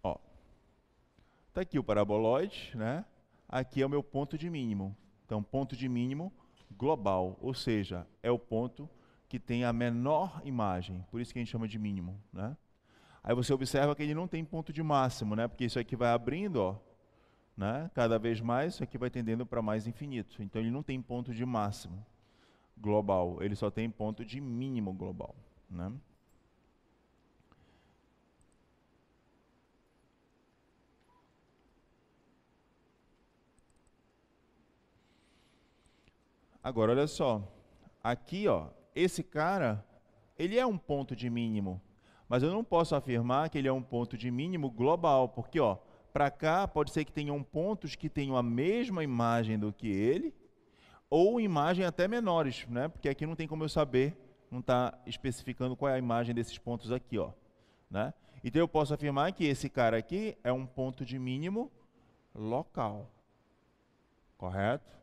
Ó. Tá aqui o paraboloide, né? Aqui é o meu ponto de mínimo. Então, ponto de mínimo global, ou seja, é o ponto que tem a menor imagem, por isso que a gente chama de mínimo, né? Aí você observa que ele não tem ponto de máximo, né? Porque isso aqui vai abrindo, ó, né? Cada vez mais, isso aqui vai tendendo para mais infinito. Então, ele não tem ponto de máximo global, ele só tem ponto de mínimo global, né? Agora, olha só. Aqui, ó, esse cara, ele é um ponto de mínimo. Mas eu não posso afirmar que ele é um ponto de mínimo global. Porque, ó, para cá pode ser que tenham pontos que tenham a mesma imagem do que ele, ou imagem até menores, né? Porque aqui não tem como eu saber, não está especificando qual é a imagem desses pontos aqui, ó, né? Então eu posso afirmar que esse cara aqui é um ponto de mínimo local. Correto?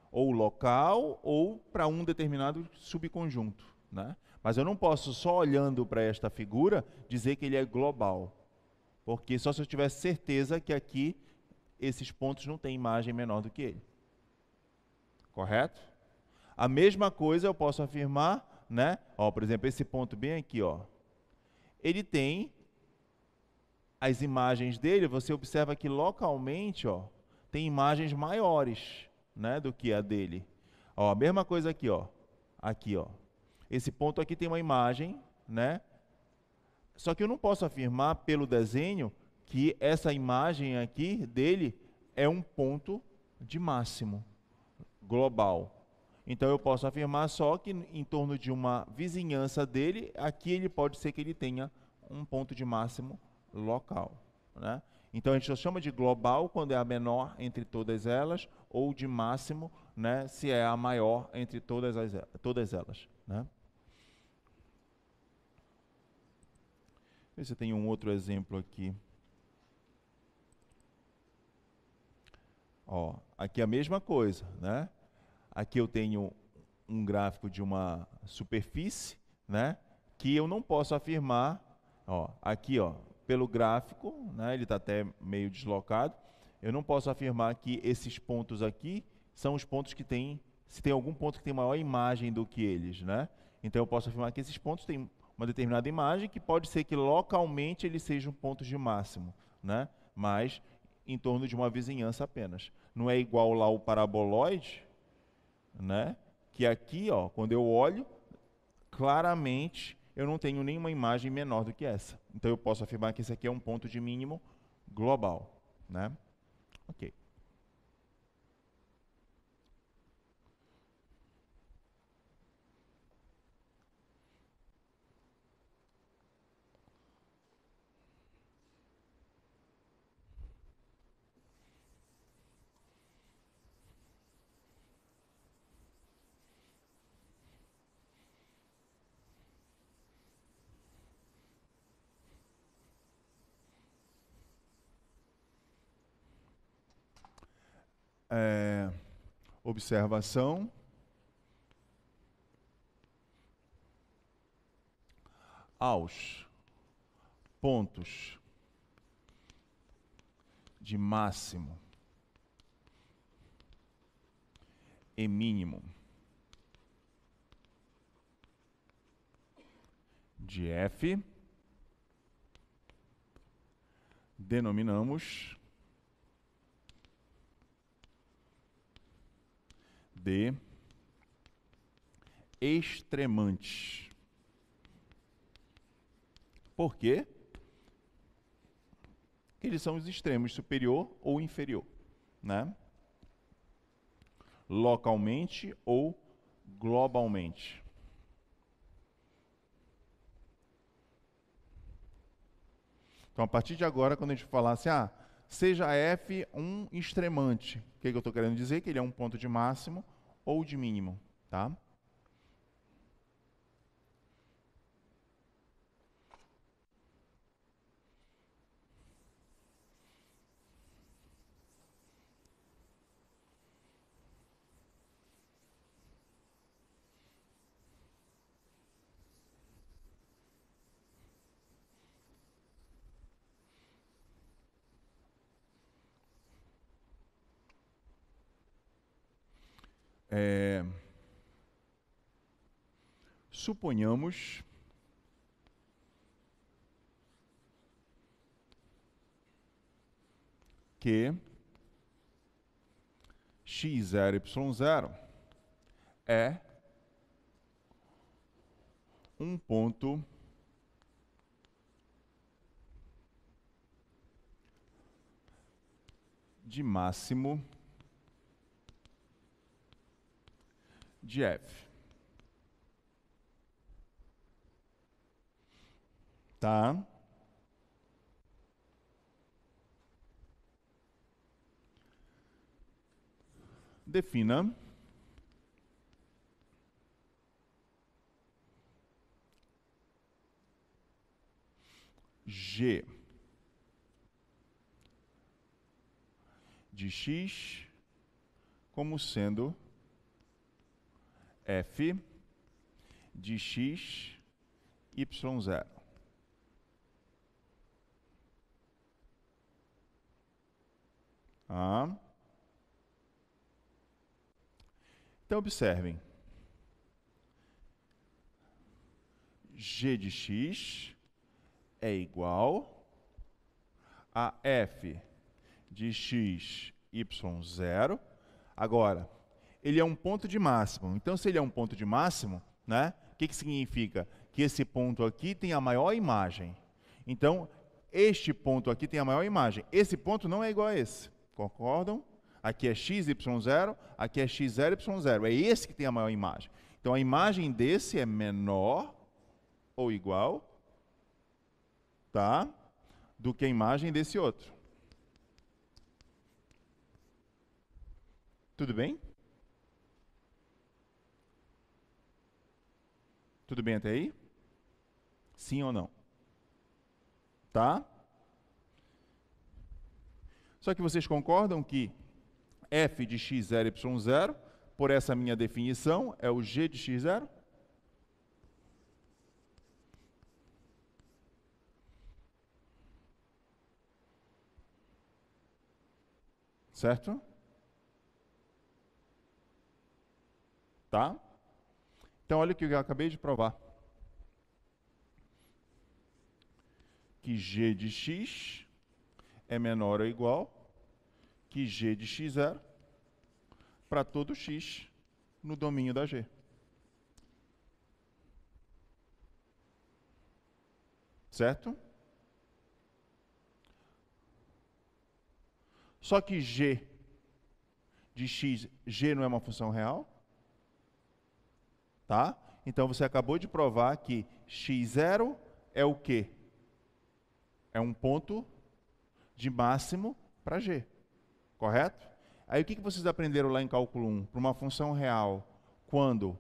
Ou local, ou para um determinado subconjunto, né? Mas eu não posso, só olhando para esta figura, dizer que ele é global. Porque só se eu tivesse certeza que aqui esses pontos não têm imagem menor do que ele. Correto? A mesma coisa eu posso afirmar, né? Ó, por exemplo, esse ponto bem aqui, ó. Ele tem as imagens dele, você observa que localmente, ó, tem imagens maiores, né, do que a dele. Ó, a mesma coisa aqui, ó. Aqui, ó. Esse ponto aqui tem uma imagem, né? Só que eu não posso afirmar pelo desenho que essa imagem aqui dele é um ponto de máximo global. Então eu posso afirmar só que em torno de uma vizinhança dele, aqui ele pode ser que ele tenha um ponto de máximo local, né? Então a gente só chama de global quando é a menor entre todas elas, ou de máximo, né, se é a maior entre todas elas, né? Ver se tem um outro exemplo aqui. Ó, aqui é a mesma coisa, né? Aqui eu tenho um gráfico de uma superfície, né, que eu não posso afirmar, ó, aqui, ó, pelo gráfico, né, ele está até meio deslocado, eu não posso afirmar que esses pontos aqui são os pontos que tem, se tem algum ponto que tem maior imagem do que eles, né? Então eu posso afirmar que esses pontos têm uma determinada imagem, que pode ser que localmente eles sejam pontos de máximo, né? Mas em torno de uma vizinhança apenas. Não é igual lá o paraboloide, né, que aqui, ó, quando eu olho, claramente eu não tenho nenhuma imagem menor do que essa. Então eu posso afirmar que esse aqui é um ponto de mínimo global, né? Ok. Observação. Aos pontos de máximo e mínimo de F, denominamos de extremantes. Por quê? Porque eles são os extremos superior ou inferior, né? Localmente ou globalmente. Então, a partir de agora, quando a gente falar assim, seja F um extremante, o que eu estou querendo dizer? Que ele é um ponto de máximo ou de mínimo, tá? Suponhamos que x0, y0 é um ponto de máximo de F. Tá? Defina G de x como sendo F de x, y0. Então, observem. G de x é igual a F de x, y0. Agora, ele é um ponto de máximo. Então, se ele é um ponto de máximo, né, o que significa? Que esse ponto aqui tem a maior imagem. Então, este ponto aqui tem a maior imagem. Esse ponto não é igual a esse. Concordam? Aqui é x, y0, aqui é x0, y0. É esse que tem a maior imagem. Então, a imagem desse é menor ou igual, tá, do que a imagem desse outro. Tudo bem? Tudo bem até aí? Sim ou não? Tá? Só que vocês concordam que f de x0, y0, por essa minha definição, é o g de x0? Certo? Tá? Então, olha o que eu acabei de provar. Que g de x é menor ou igual que g de x0 para todo x no domínio da G. Certo? Só que G de x, G não é uma função real? Tá? Então você acabou de provar que x0 é o quê? É um ponto de máximo para G. Correto? Aí o que vocês aprenderam lá em cálculo 1? Para uma função real, quando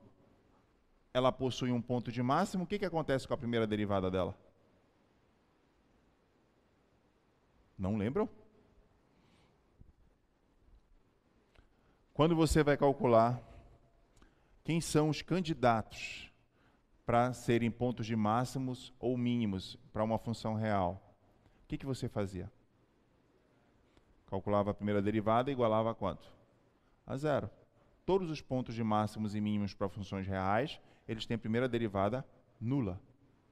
ela possui um ponto de máximo, o que acontece com a primeira derivada dela? Não lembram? Quando você vai calcular quem são os candidatos para serem pontos de máximos ou mínimos para uma função real, o que você fazia? Calculava a primeira derivada e igualava a quanto? A zero. Todos os pontos de máximos e mínimos para funções reais, eles têm a primeira derivada nula.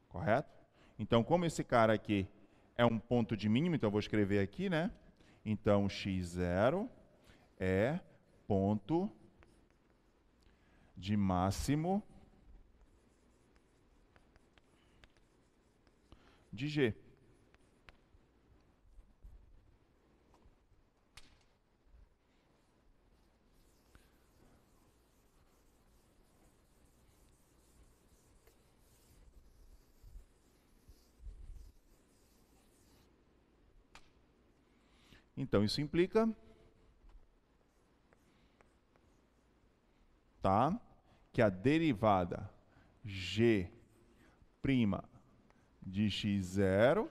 Correto? Então, como esse cara aqui é um ponto de mínimo, então eu vou escrever aqui, né? Então, x0 é ponto de máximo de G. Então, isso implica, tá, que a derivada G' de x0,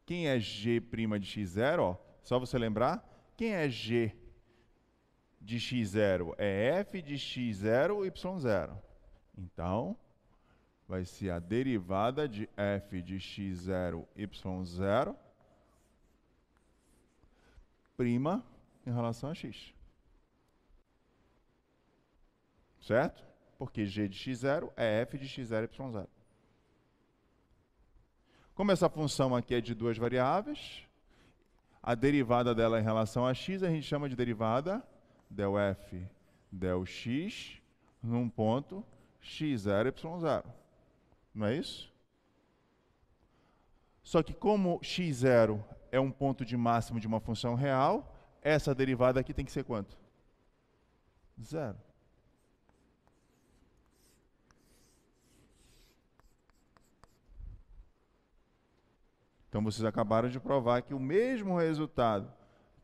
quem é G' de x0? Ó, só você lembrar, quem é G de x0? É f de x0, y0. Então, vai ser a derivada de f de x0, y0, prima em relação a x. Certo? Porque g de x0 é f de x0, y0. Como essa função aqui é de duas variáveis, a derivada dela em relação a x a gente chama de derivada del f del x num ponto x0, y0. Não é isso? Só que como x0 é um ponto de máximo de uma função real, essa derivada aqui tem que ser quanto? Zero. Então vocês acabaram de provar que o mesmo resultado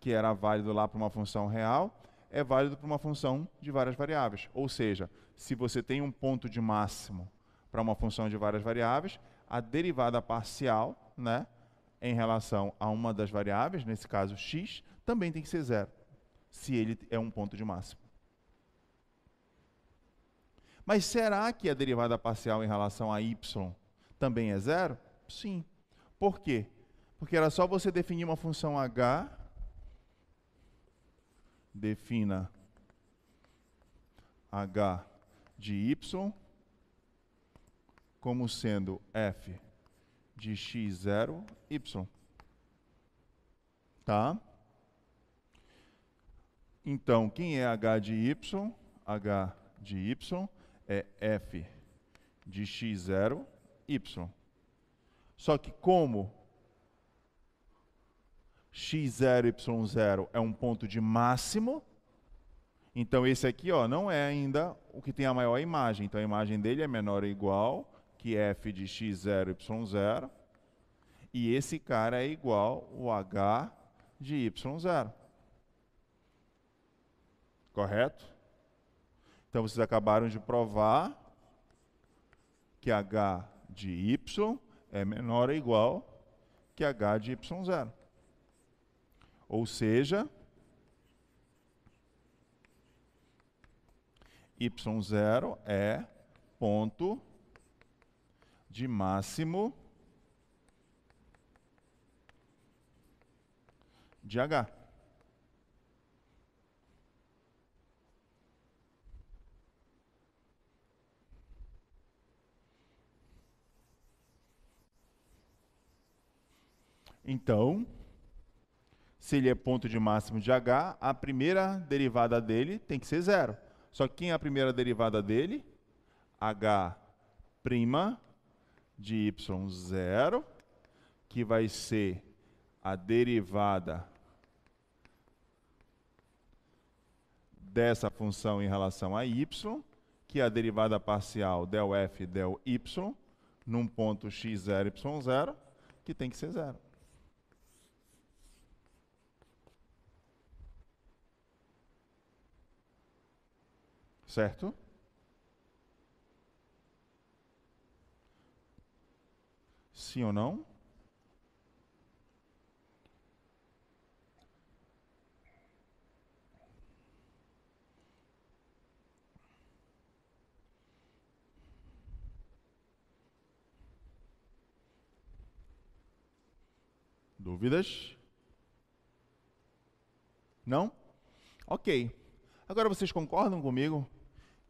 que era válido lá para uma função real é válido para uma função de várias variáveis. Ou seja, se você tem um ponto de máximo para uma função de várias variáveis, a derivada parcial, né, em relação a uma das variáveis, nesse caso x, também tem que ser zero, se ele é um ponto de máximo. Mas será que a derivada parcial em relação a y também é zero? Sim. Por quê? Porque era só você definir uma função h, defina h de y como sendo f de x0, y. Tá? Então, quem é h de y? H de y é f de x0, y. Só que como x0, y0 é um ponto de máximo, então esse aqui, ó, não é ainda o que tem a maior imagem. Então a imagem dele é menor ou igual que f de x0, y0. E esse cara é igual ao h de y0. Correto? Então vocês acabaram de provar que h de y é menor ou igual que h de y0. Ou seja, y0 é ponto de máximo de h. Então, se ele é ponto de máximo de h, a primeira derivada dele tem que ser zero. Só que quem é a primeira derivada dele? H' de y0, que vai ser a derivada dessa função em relação a y, que é a derivada parcial del f del y, num ponto x0, y0, que tem que ser zero. Certo? Sim ou não? Dúvidas? Não? Ok. Agora vocês concordam comigo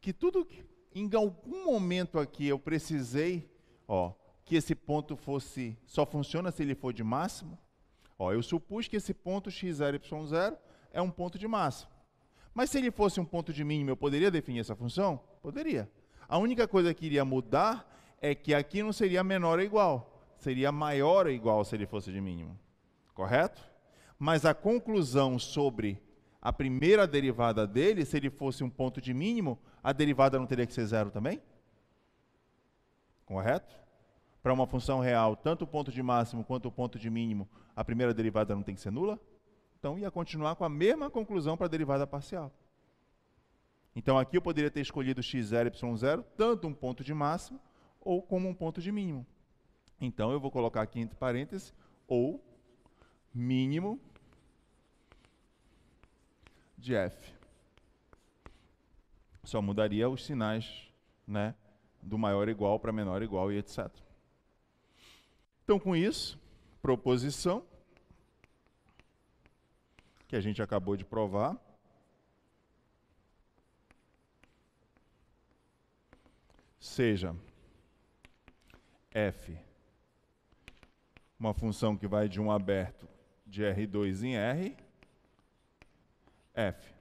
que tudo que em algum momento aqui eu precisei, ó, que esse ponto fosse, só funciona se ele for de máximo? Ó, eu supus que esse ponto x0, y0 é um ponto de máximo. Mas se ele fosse um ponto de mínimo, eu poderia definir essa função? Poderia. A única coisa que iria mudar é que aqui não seria menor ou igual, seria maior ou igual se ele fosse de mínimo. Correto? Mas a conclusão sobre a primeira derivada dele, se ele fosse um ponto de mínimo, a derivada não teria que ser zero também? Correto? Para uma função real, tanto o ponto de máximo quanto o ponto de mínimo, a primeira derivada não tem que ser nula? Então ia continuar com a mesma conclusão para a derivada parcial. Então aqui eu poderia ter escolhido x0, y0, tanto um ponto de máximo ou como um ponto de mínimo. Então eu vou colocar aqui entre parênteses, ou mínimo de f. Só mudaria os sinais, né, do maior igual para menor igual e etc. Então, com isso, proposição, que a gente acabou de provar, seja f uma função que vai de 1 aberto de R2 em R, f.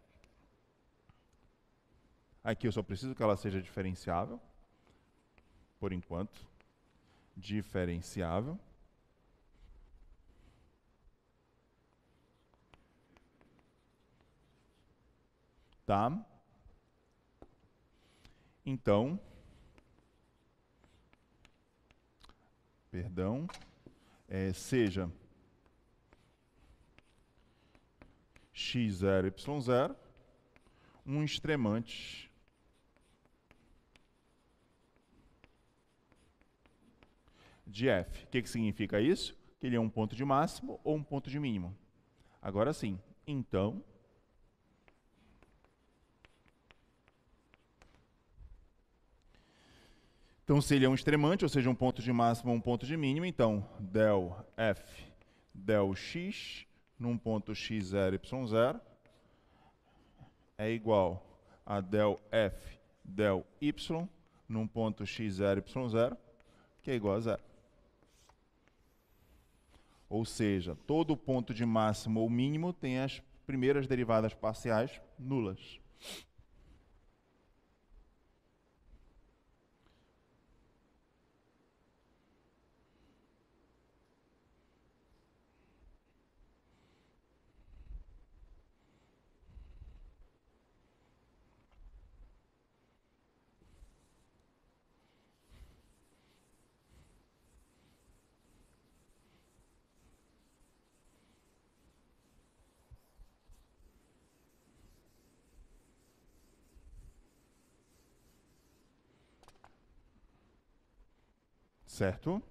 Aqui eu só preciso que ela seja diferenciável, por enquanto. Diferenciável. Tá? Então, seja x0, y0, um extremante de f. O que significa isso? Que ele é um ponto de máximo ou um ponto de mínimo. Agora sim, então, se ele é um extremante, ou seja, um ponto de máximo ou um ponto de mínimo, então, del f del x num ponto x0, y0 é igual a del f del y num ponto x0, y0, que é igual a zero. Ou seja, todo ponto de máximo ou mínimo tem as primeiras derivadas parciais nulas. Certo?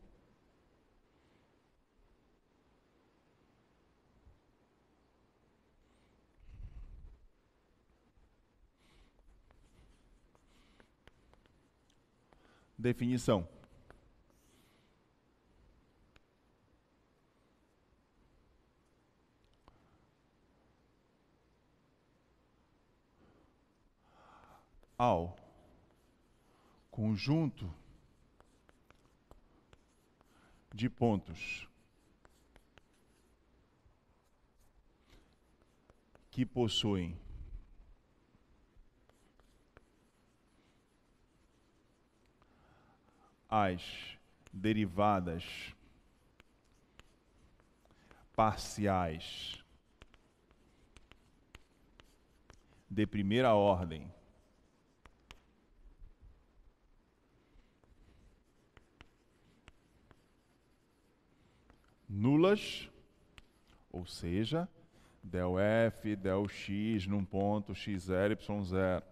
Definição. Ao conjunto de pontos que possuem as derivadas parciais de primeira ordem nulas, ou seja, del f, del x num ponto x0, y0,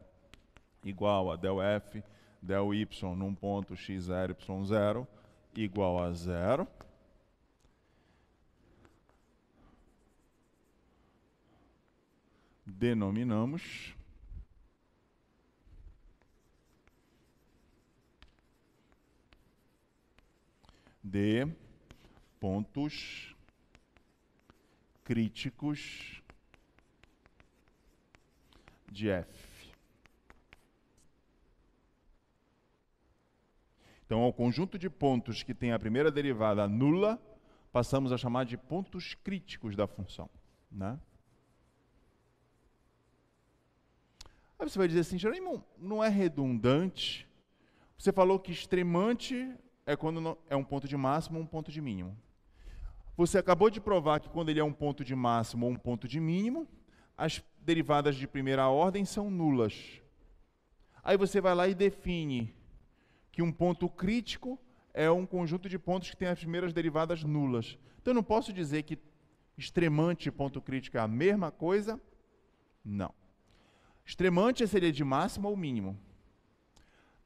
igual a del f, del y num ponto x0, y0, igual a 0. Denominamos de pontos críticos de f. Então, ao conjunto de pontos que tem a primeira derivada nula, passamos a chamar de pontos críticos da função, né? Aí você vai dizer assim, Jerônimo, não é redundante? Você falou que extremante é quando é um ponto de máximo ou um ponto de mínimo. Você acabou de provar que quando ele é um ponto de máximo ou um ponto de mínimo, as derivadas de primeira ordem são nulas. Aí você vai lá e define que um ponto crítico é um conjunto de pontos que tem as primeiras derivadas nulas. Então eu não posso dizer que extremante e ponto crítico é a mesma coisa? Não. Extremante seria de máximo ou mínimo.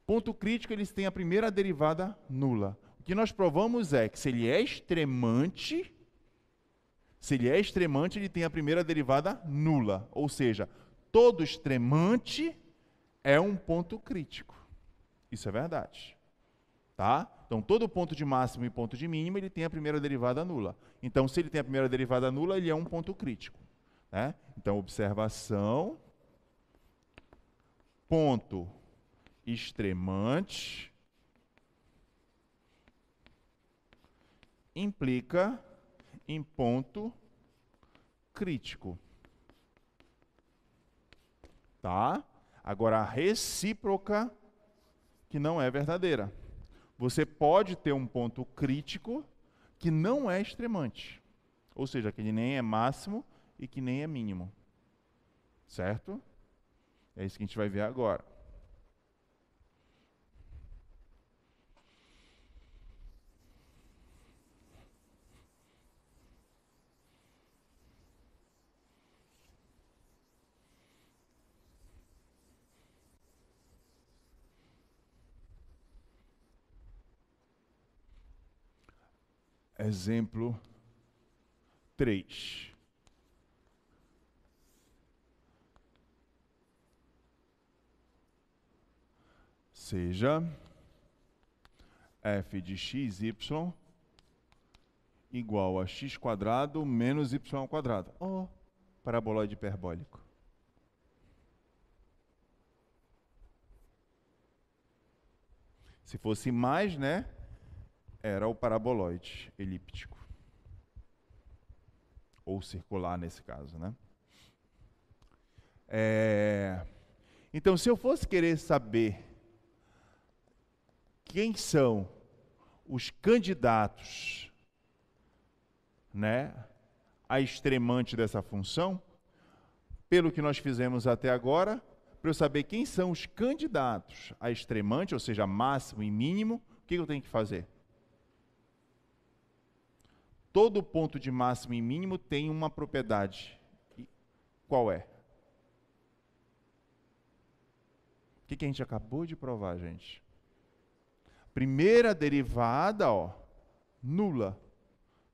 Ponto crítico, eles têm a primeira derivada nula. O que nós provamos é que se ele é extremante, ele tem a primeira derivada nula. Ou seja, todo extremante é um ponto crítico. Isso é verdade. Tá? Então, todo ponto de máximo e ponto de mínimo, ele tem a primeira derivada nula. Então, se ele tem a primeira derivada nula, ele é um ponto crítico. Né? Então, observação, ponto extremante implica em ponto crítico. Tá? Agora, a recíproca, que não é verdadeira. Você pode ter um ponto crítico que não é extremante. Ou seja, que ele nem é máximo e que nem é mínimo. Certo? É isso que a gente vai ver agora. Exemplo 3. Seja f de xy igual a x² menos y². Oh, paraboloide hiperbólico. Se fosse mais, né? Era o paraboloide elíptico. Ou circular, nesse caso, né? Então, se eu fosse querer saber quem são os candidatos, né, a extremante dessa função, pelo que nós fizemos até agora, para eu saber quem são os candidatos a extremante, ou seja, máximo e mínimo, o que eu tenho que fazer? Todo ponto de máximo e mínimo tem uma propriedade. E qual é? O que a gente acabou de provar, gente? Primeira derivada, ó, nula.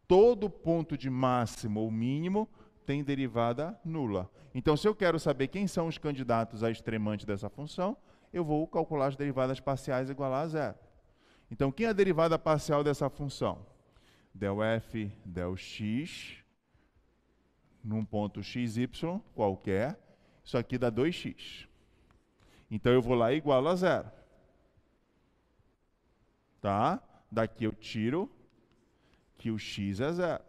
Todo ponto de máximo ou mínimo tem derivada nula. Então, se eu quero saber quem são os candidatos a extremante dessa função, eu vou calcular as derivadas parciais igual a zero. Então, quem é a derivada parcial dessa função? Del f, del x, num ponto xy qualquer, isso aqui dá 2x. Então, eu vou lá e igualo a zero. Tá? Daqui eu tiro que o x é zero.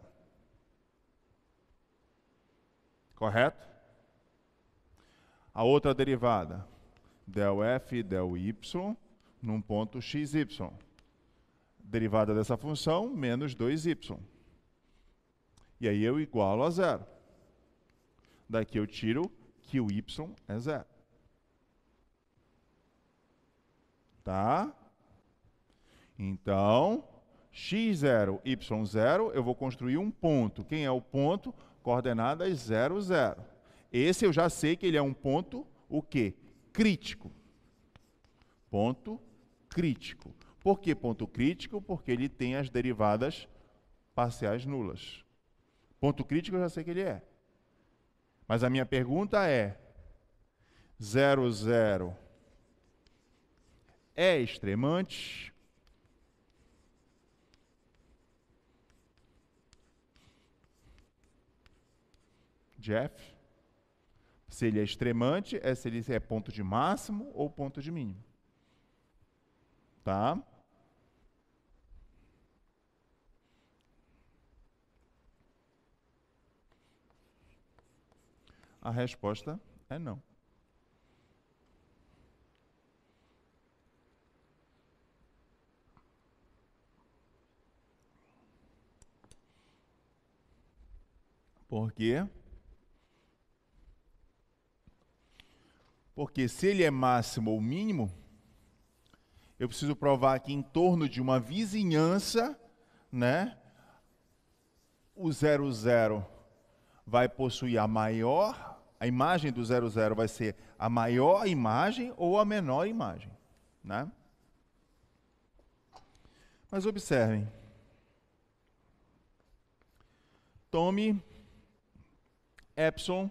Correto? A outra derivada, del f, del y, num ponto xy. derivada dessa função, menos 2y. E aí eu igualo a zero. Daqui eu tiro que o y é zero. Tá? Então, x0, y0, eu vou construir um ponto. Quem é o ponto? Coordenadas 0, 0. Esse eu já sei que ele é um ponto, o quê? Crítico. Ponto crítico. Por que ponto crítico? Porque ele tem as derivadas parciais nulas. Ponto crítico eu já sei que ele é. Mas a minha pergunta é, 0, 0 é extremante? De f? Se ele é extremante, é se ele é ponto de máximo ou ponto de mínimo. Tá? A resposta é não. Por quê? Porque se ele é máximo ou mínimo, eu preciso provar que em torno de uma vizinhança, né, o 0, 0 vai possuir a imagem do 0, 0 vai ser a maior imagem ou a menor imagem, né? Mas observem. Tome epsilon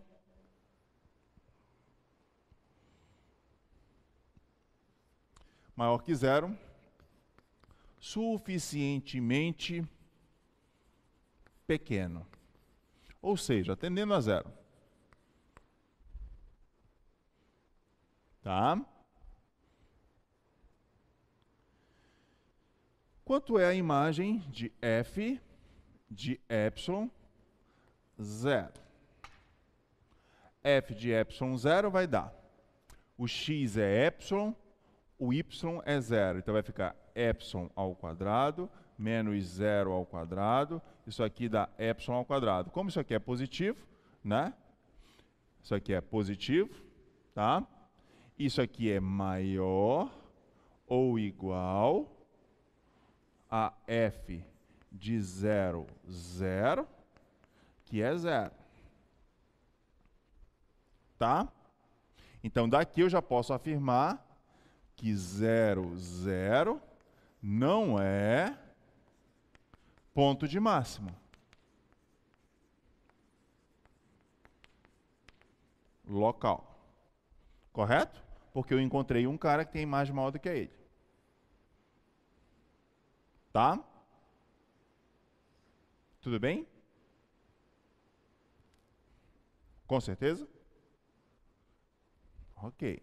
maior que zero, suficientemente pequeno. Ou seja, tendendo a zero. Tá? Quanto é a imagem de f de epsilon 0? F de epsilon 0 vai dar. O x é epsilon, o y é 0. Então vai ficar epsilon ao quadrado menos 0 ao quadrado. Isso aqui dá epsilon ao quadrado. Como isso aqui é positivo, né? Isso aqui é positivo, tá? Isso aqui é maior ou igual a f de 0, 0, que é 0. Tá? Então, daqui eu já posso afirmar que 0, 0 não é ponto de máximo. Local. Correto? Porque eu encontrei um cara que tem imagem maior do que ele. Tá? Tudo bem? Com certeza? Ok.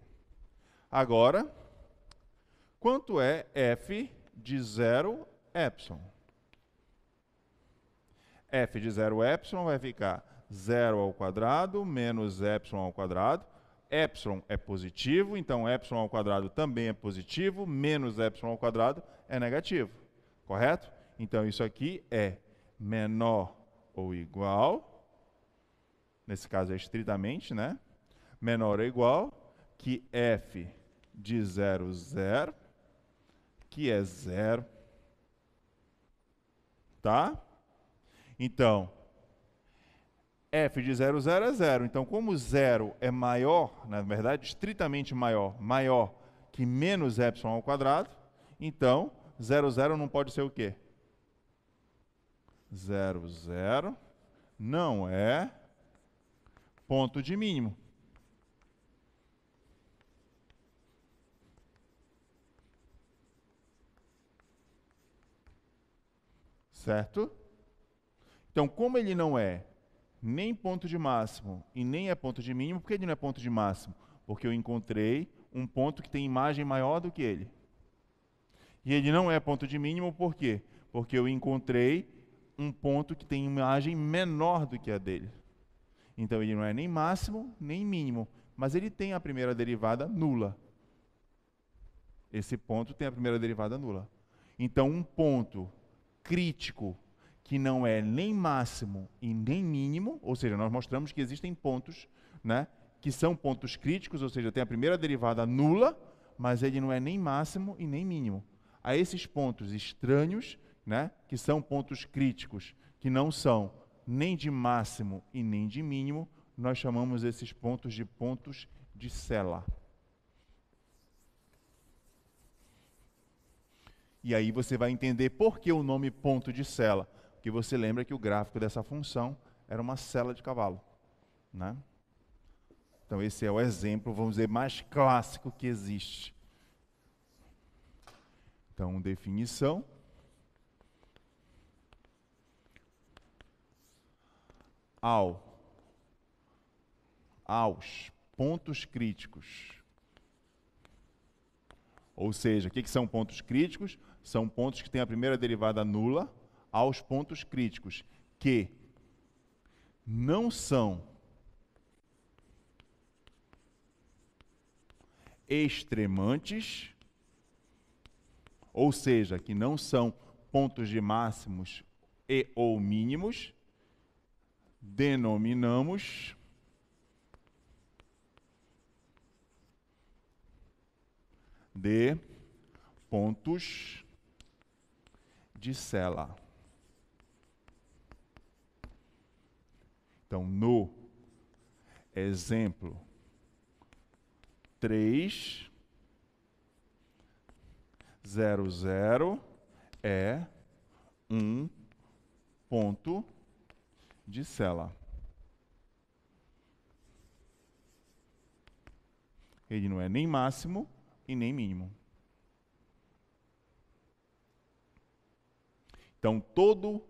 Agora, quanto é f de 0 epsilon? F de 0 epsilon vai ficar 0 ao quadrado menos epsilon ao quadrado. Epsilon é positivo, então epsilon ao quadrado também é positivo, menos epsilon ao quadrado é negativo. Correto? Então isso aqui é menor ou igual, nesse caso é estritamente, né? Menor ou igual que f de 0, 0, que é 0. Tá? Então, f de 0, 0 é 0. Então, como 0 é maior, na verdade, estritamente maior que menos epsilon ao quadrado, então, 0, 0 não pode ser o quê? 0, 0 não é ponto de mínimo. Certo? Então, como ele não é nem ponto de máximo e nem é ponto de mínimo, por que ele não é ponto de máximo? Porque eu encontrei um ponto que tem imagem maior do que ele. E ele não é ponto de mínimo, por quê? Porque eu encontrei um ponto que tem imagem menor do que a dele. Então, ele não é nem máximo, nem mínimo, mas ele tem a primeira derivada nula. Esse ponto tem a primeira derivada nula. Então, um ponto crítico que não é nem máximo e nem mínimo, ou seja, nós mostramos que existem pontos, né, que são pontos críticos, ou seja, tem a primeira derivada nula, mas ele não é nem máximo e nem mínimo. A esses pontos estranhos, né, que são pontos críticos, que não são nem de máximo e nem de mínimo, nós chamamos esses pontos de Sela. E aí você vai entender por que o nome ponto de Sela. Porque você lembra que o gráfico dessa função era uma sela de cavalo, né? Então esse é o exemplo, vamos dizer, mais clássico que existe. Então, definição. Aos pontos críticos. Ou seja, o que são pontos críticos? São pontos que têm a primeira derivada nula aos pontos críticos, que não são extremantes, ou seja, que não são pontos de máximos e ou mínimos, denominamos de pontos de Sela. Então, no exemplo 3,00 é um ponto de Sela. Ele não é nem máximo e nem mínimo. Então, todo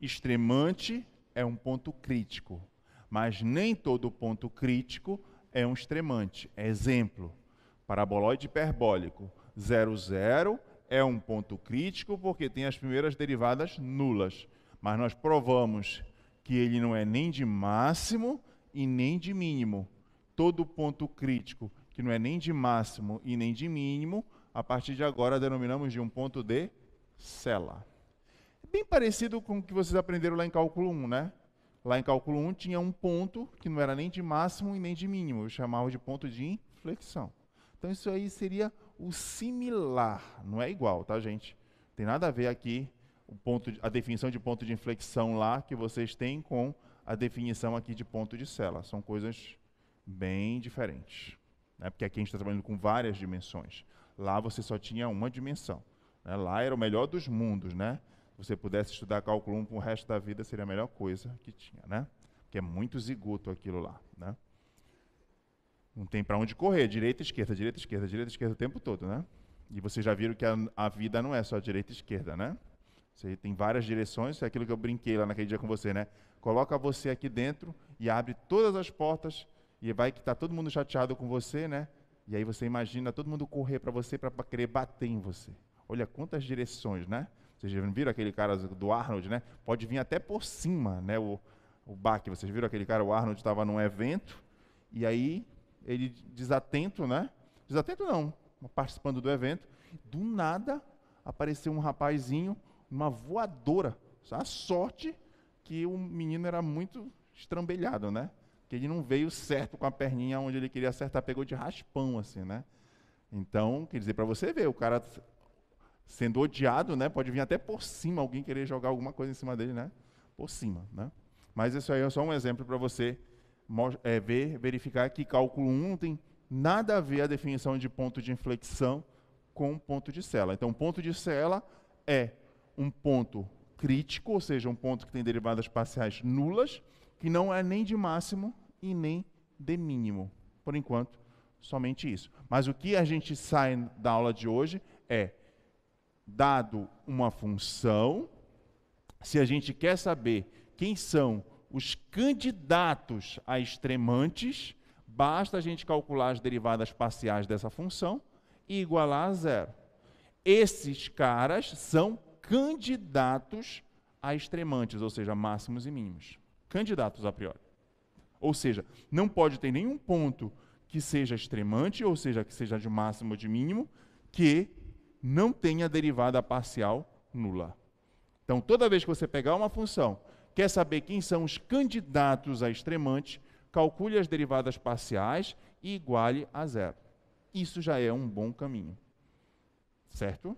extremante é um ponto crítico, mas nem todo ponto crítico é um extremante. Exemplo, paraboloide hiperbólico. 0,0 é um ponto crítico porque tem as primeiras derivadas nulas, mas nós provamos que ele não é nem de máximo e nem de mínimo. Todo ponto crítico que não é nem de máximo e nem de mínimo, a partir de agora denominamos de um ponto de Sela. Bem parecido com o que vocês aprenderam lá em cálculo 1, né? Lá em cálculo 1 tinha um ponto que não era nem de máximo e nem de mínimo, eu chamava de ponto de inflexão. Então isso aí seria o similar, não é igual, tá, gente? Tem nada a ver aqui a definição de ponto de inflexão lá que vocês têm com a definição aqui de ponto de Sela. São coisas bem diferentes, né? Porque aqui a gente está trabalhando com várias dimensões. Lá você só tinha uma dimensão, né? Lá era o melhor dos mundos, né? Se você pudesse estudar cálculo 1 para o resto da vida, seria a melhor coisa que tinha, né? Porque é muito zigoto aquilo lá, né? Não tem para onde correr, direita, esquerda, direita, esquerda, direita, esquerda o tempo todo, né? E vocês já viram que a vida não é só direita e esquerda, né? Você tem várias direções, é aquilo que eu brinquei lá naquele dia com você, né? Coloca você aqui dentro e abre todas as portas e vai que está todo mundo chateado com você, né? E aí você imagina todo mundo correr para você para querer bater em você. Olha quantas direções, né? Vocês já viram aquele cara do Arnold, né? Pode vir até por cima, né? O baque. Vocês viram aquele cara, o Arnold estava num evento, e aí ele desatento, né? Desatento não, participando do evento, do nada apareceu um rapazinho, uma voadora. A sorte que o menino era muito estrambelhado, né? Que ele não veio certo com a perninha onde ele queria acertar, pegou de raspão, assim, né? Então, quer dizer, para você ver, o cara sendo odiado, né? Pode vir até por cima alguém querer jogar alguma coisa em cima dele, né? Por cima, né? Mas isso aí é só um exemplo para você verificar que cálculo 1 não tem nada a ver a definição de ponto de inflexão com ponto de Sela. Então, ponto de Sela é um ponto crítico, ou seja, um ponto que tem derivadas parciais nulas, que não é nem de máximo e nem de mínimo. Por enquanto, somente isso. Mas o que a gente sai da aula de hoje é, dado uma função, se a gente quer saber quem são os candidatos a extremantes, basta a gente calcular as derivadas parciais dessa função e igualar a zero. Esses caras são candidatos a extremantes, ou seja, máximos e mínimos. Candidatos a priori. Ou seja, não pode ter nenhum ponto que seja extremante, ou seja, que seja de máximo ou de mínimo, que não tenha derivada parcial nula. Então, toda vez que você pegar uma função, quer saber quem são os candidatos a extremante, calcule as derivadas parciais e iguale a zero. Isso já é um bom caminho. Certo?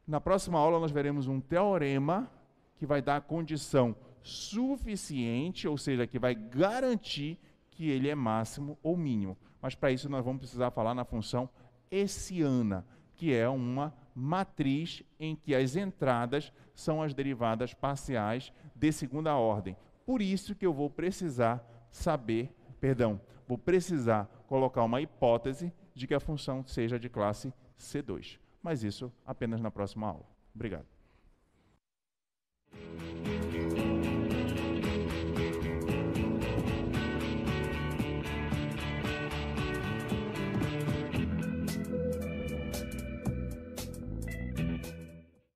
Na próxima aula, nós veremos um teorema que vai dar a condição suficiente, ou seja, que vai garantir que ele é máximo ou mínimo. Mas para isso nós vamos precisar falar na função hessiana, que é uma matriz em que as entradas são as derivadas parciais de segunda ordem. Por isso que eu vou precisar vou precisar colocar uma hipótese de que a função seja de classe C2. Mas isso apenas na próxima aula. Obrigado.